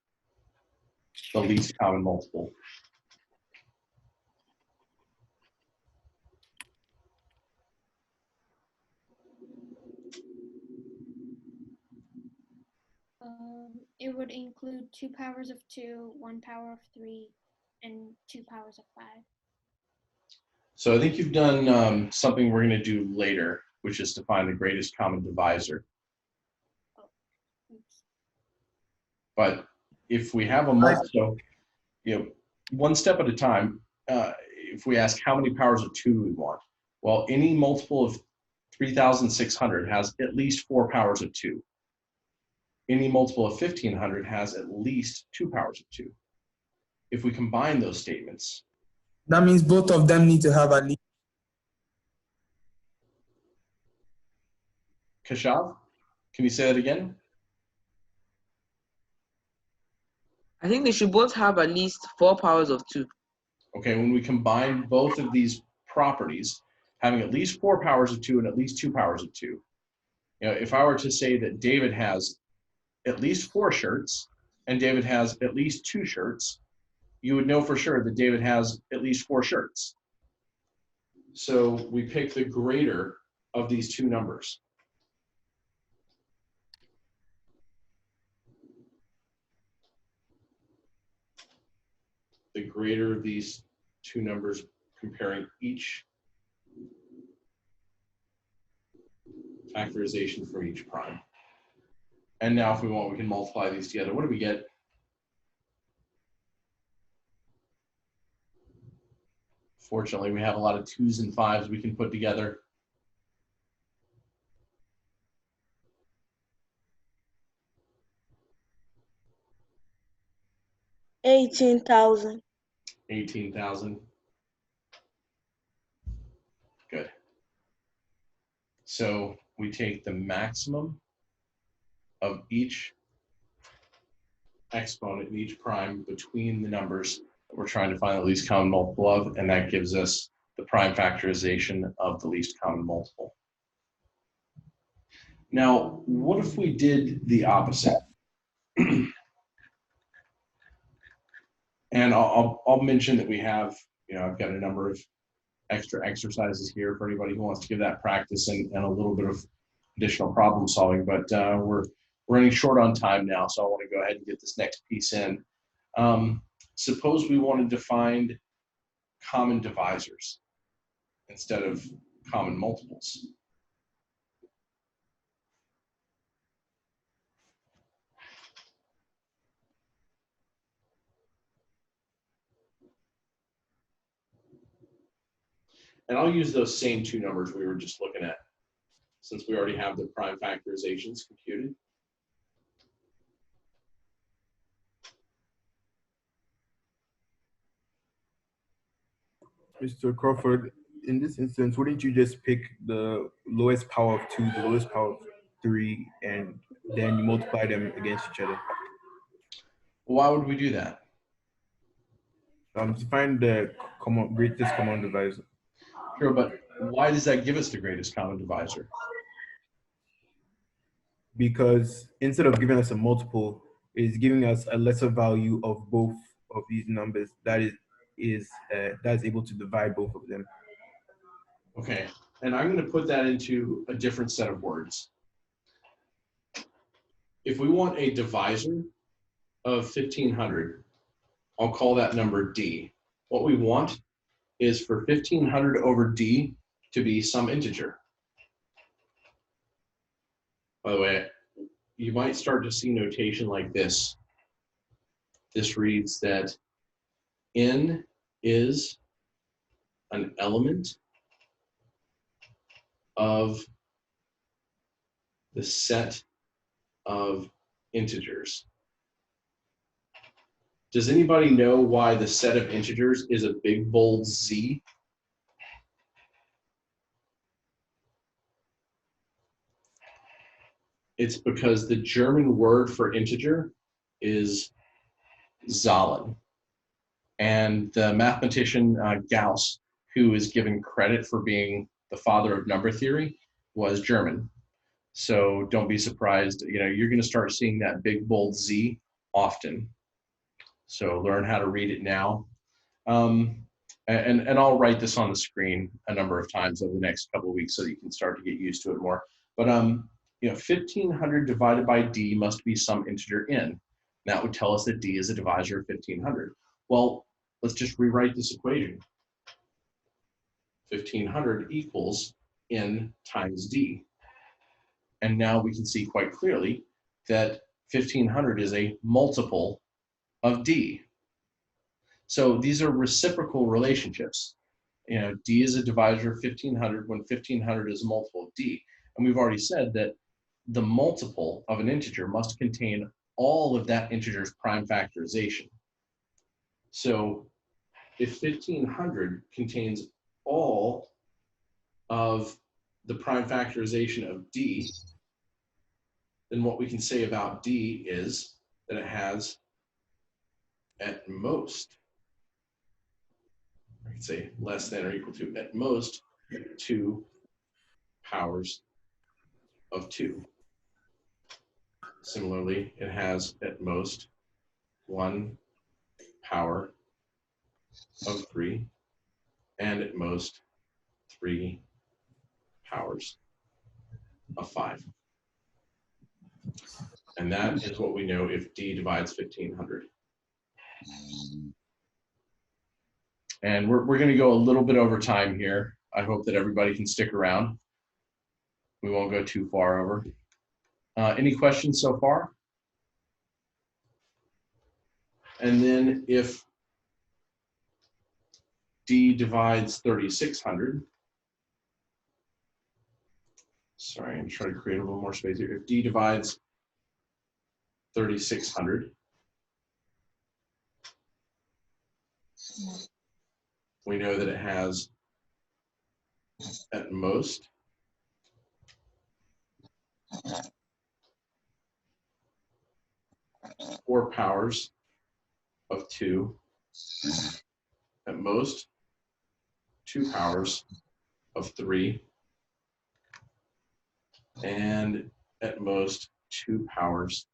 the least common multiple? It would include 2 powers of 2, 1 power of 3, and 2 powers of 5. So I think you've done something we're going to do later, which is to find the greatest common divisor. Oops. But if we have a multiple, so, one step at a time, if we ask how many powers of 2 do we want? Well, any multiple of 3,600 has at least 4 powers of 2. Any multiple of 1,500 has at least 2 powers of 2. If we combine those statements, That means both of them need to have at least. Kashav, can you say that again? I think they should both have at least 4 powers of 2. Okay, when we combine both of these properties, having at least 4 powers of 2 and at least 2 powers of 2, if I were to say that David has at least 4 shirts and David has at least 2 shirts, you would know for sure that David has at least 4 shirts. So we pick the greater of these two numbers. The greater of these two numbers comparing each factorization from each prime. And now if we want, we can multiply these together. What do we get? Fortunately, we have a lot of 2s and 5s we can put together. $18,000. 18,000. Good. So we take the maximum of each exponent in each prime between the numbers that we're trying to find the least common multiple of, and that gives us the prime factorization of the least common multiple. Now, what if we did the opposite? And I'll mention that we have, I've got a number of extra exercises here for anybody who wants to give that practice and a little bit of additional problem solving, but we're running short on time now, so I want to go ahead and get this next piece in. Suppose we wanted to find common divisors instead of common multiples. And I'll use those same two numbers we were just looking at, since we already have the prime factorizations computed. Mr. Crawford, in this instance, wouldn't you just pick the lowest power of 2, the lowest power of 3, and then you multiply them against each other? Why would we do that? To find the greatest common divisor. Sure, but why does that give us the greatest common divisor? Because instead of giving us a multiple, it's giving us a lesser value of both of these numbers that is able to divide both of them. Okay, and I'm going to put that into a different set of words. if we want a divisor of 1500, I'll call that number D. What we want is for 1500 over D to be some integer. By the way, you might start to see notation like this. This reads that N is an element of the set of integers. Does anybody know why the set of integers is a big bold Z? It's because the German word for integer is Zahlen. And the mathematician Gauss, who is given credit for being the father of number theory, was German. So don't be surprised, you know, you're going to start seeing that big bold Z often. So learn how to read it now. And I'll write this on the screen a number of times over the next couple of weeks so that you can start to get used to it more. But you know, 1500 divided by D must be some integer N. That would tell us that D is a divisor of 1500. Well, let's just rewrite this equation. 1500 equals N times D. And now we can see quite clearly that 1500 is a multiple of D. So these are reciprocal relationships. You know, D is a divisor of 1500 when 1500 is a multiple of D. And we've already said that the multiple of an integer must contain all of that integer's prime factorization. So if 1500 contains all of the prime factorization of D, then what we can say about D is that it has at most, I can say less than or equal to, at most 2 powers of 2. Similarly, it has at most 1 power of 3 and at most 3 powers of 5. And that is what we know if D divides 1500. And we're going to go a little bit over time here. I hope that everybody can stick around. We won't go too far over. Any questions so far? And then if D divides 3600, sorry, I'm trying to create a little more space here. If D divides 3600, we know that it has at most 4 powers of 2, at most 2 powers of 3, and at most 2 powers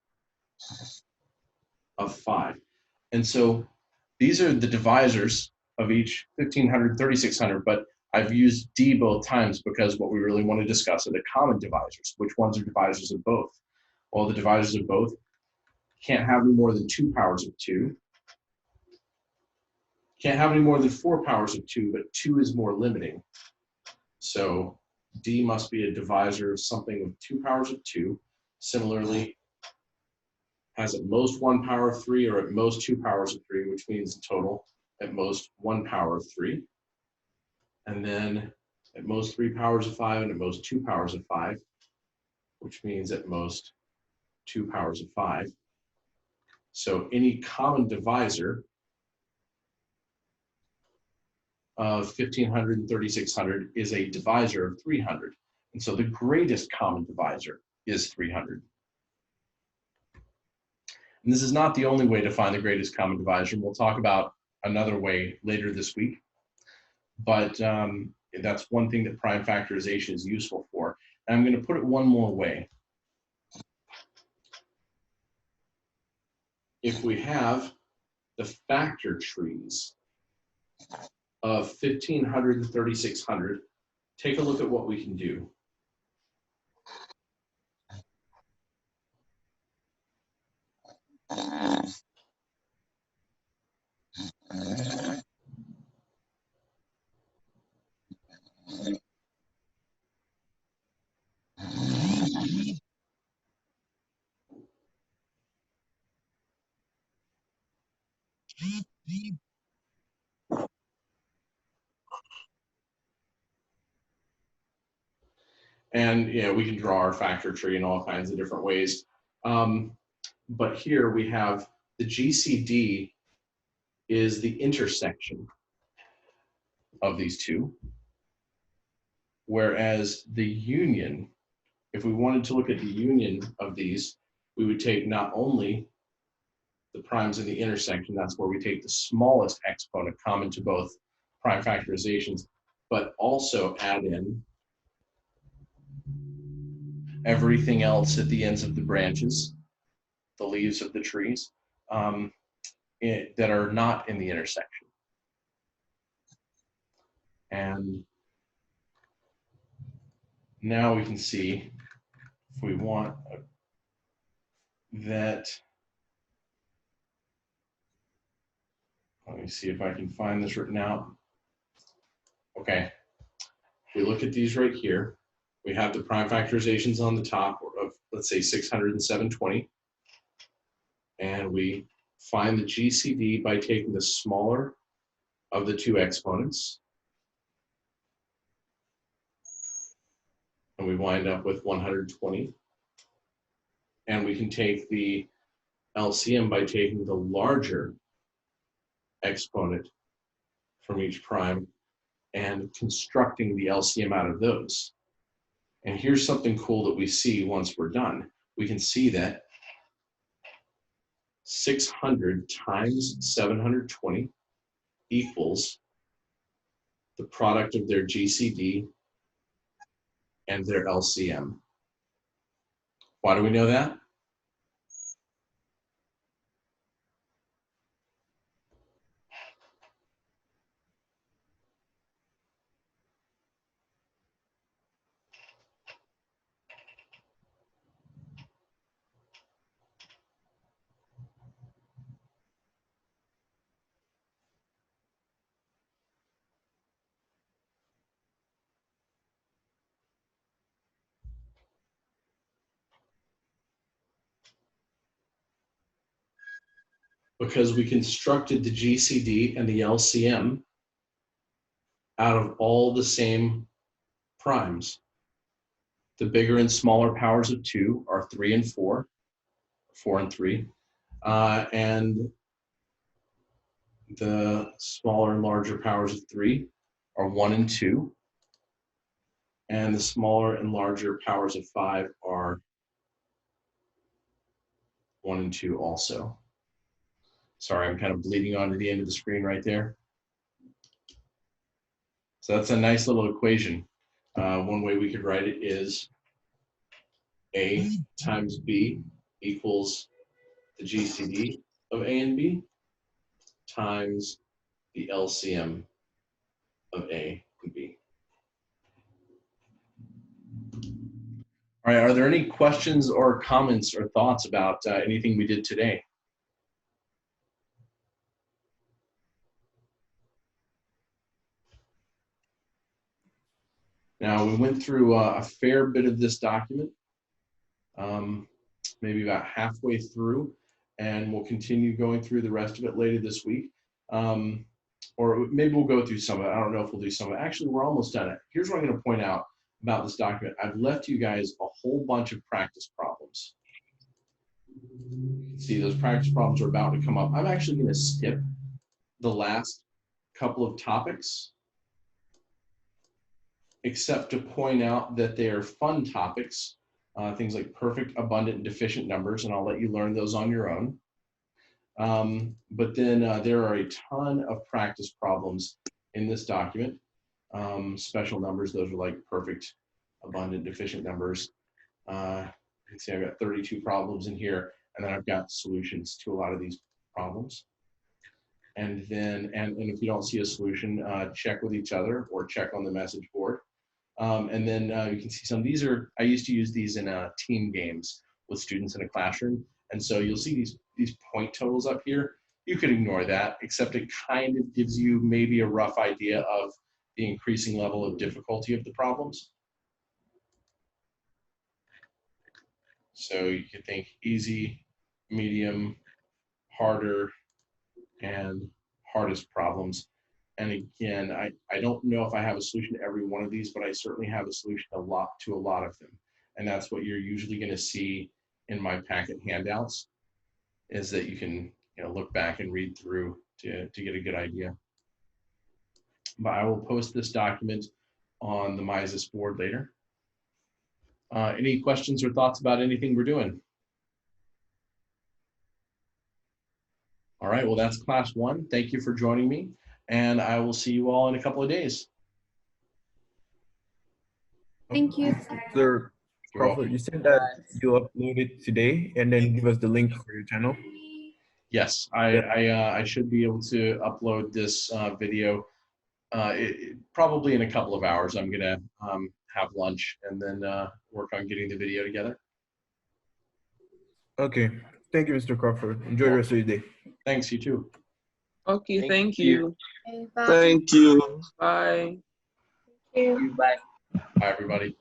of 5. And so these are the divisors of each 1500, 3600, but I've used D both times because what we really want to discuss are the common divisors. Which ones are divisors of both? Well, the divisors of both can't have any more than 2 powers of 2. Can't have any more than 4 powers of 2, but 2 is more limiting. So D must be a divisor of something with 2 powers of 2. Similarly, has at most 1 power of 3 or at most 2 powers of 3, which means in total at most 1 power of 3. And then at most 3 powers of 5 and at most 2 powers of 5, which means at most 2 powers of 5. So any common divisor of 1500 and 3600 is a divisor of 300. And so the greatest common divisor is 300. And this is not the only way to find the greatest common divisor. We'll talk about another way later this week. But that's one thing that prime factorization is useful for. And I'm going to put it one more way. If we have the factor trees of 1500 and 3600, take a look at what we can do. And we can draw our factor tree in all kinds of different ways. But here we have the GCD is the intersection of these two, whereas the union, if we wanted to look at the union of these, we would take not only the primes in the intersection, that's where we take the smallest exponent common to both prime factorizations, but also add in everything else at the ends of the branches, the leaves of the trees, that are not in the intersection. And now we can see, if we want, that, let me see if I can find this written out. Okay, if we look at these right here, we have the prime factorizations on the top of, let's say, 600 and 720. And we find the GCD by taking the smaller of the two exponents. And we wind up with 120. And we can take the LCM by taking the larger exponent from each prime and constructing the LCM out of those. And here's something cool that we see once we're done. We can see that 600 times 720 equals the product of their GCD and their LCM. Why do we know that? Because we constructed the GCD and the LCM out of all the same primes. The bigger and smaller powers of 2 are 3 and 4, 4 and 3, and the smaller and larger powers of 3 are 1 and 2, and the smaller and larger powers of 5 are 1 and 2 also. Sorry, I'm kind of bleeding onto the end of the screen right there. So that's a nice little equation. One way we could write it is A times B equals the GCD of A and B times the LCM of A and B. All right, are there any questions or comments or thoughts about anything we did today? Now, we went through a fair bit of this document, maybe about halfway through, and we'll continue going through the rest of it later this week. Or maybe we'll go through some of it. I don't know if we'll do some of it. Actually, we're almost done. Here's what I'm going to point out about this document. I've left you guys a whole bunch of practice problems. See, those practice problems are about to come up. I'm actually going to skip the last couple of topics, except to point out that they are fun topics, things like perfect, abundant, and deficient numbers, and I'll let you learn those on your own. But then there are a ton of practice problems in this document. Special numbers, those are like perfect, abundant, deficient numbers. You can see I've got 32 problems in here, and then I've got solutions to a lot of these problems. And then, and if you don't see a solution, check with each other or check on the message board. And then you can see some of these are, I used to use these in team games with students in a classroom. And so you'll see these point totals up here. You could ignore that, except it kind of gives you maybe a rough idea of the increasing level of difficulty of the problems. So you could think easy, medium, harder, and hardest problems. And again, I don't know if I have a solution to every one of these, but I certainly have a solution to a lot of them. And that's what you're usually going to see in my packet handouts, is that you can look back and read through to get a good idea. But I will post this document on the Mises board later. Any questions or thoughts about anything we're doing? All right, well, that's class 1. Thank you for joining me, and I will see you all in a couple of days. Thank you. Sir Crawford, you said that you'll upload it today and then give us the link for your channel? Yes, I should be able to upload this video probably in a couple of hours. I'm going to have lunch and then work on getting the video together. Okay. Thank you, Mr. Crawford. Enjoy the rest of your day. Thanks, you too. Okay, thank you. Okay, bye. Thank you. Bye. Thank you. Bye. Bye, everybody.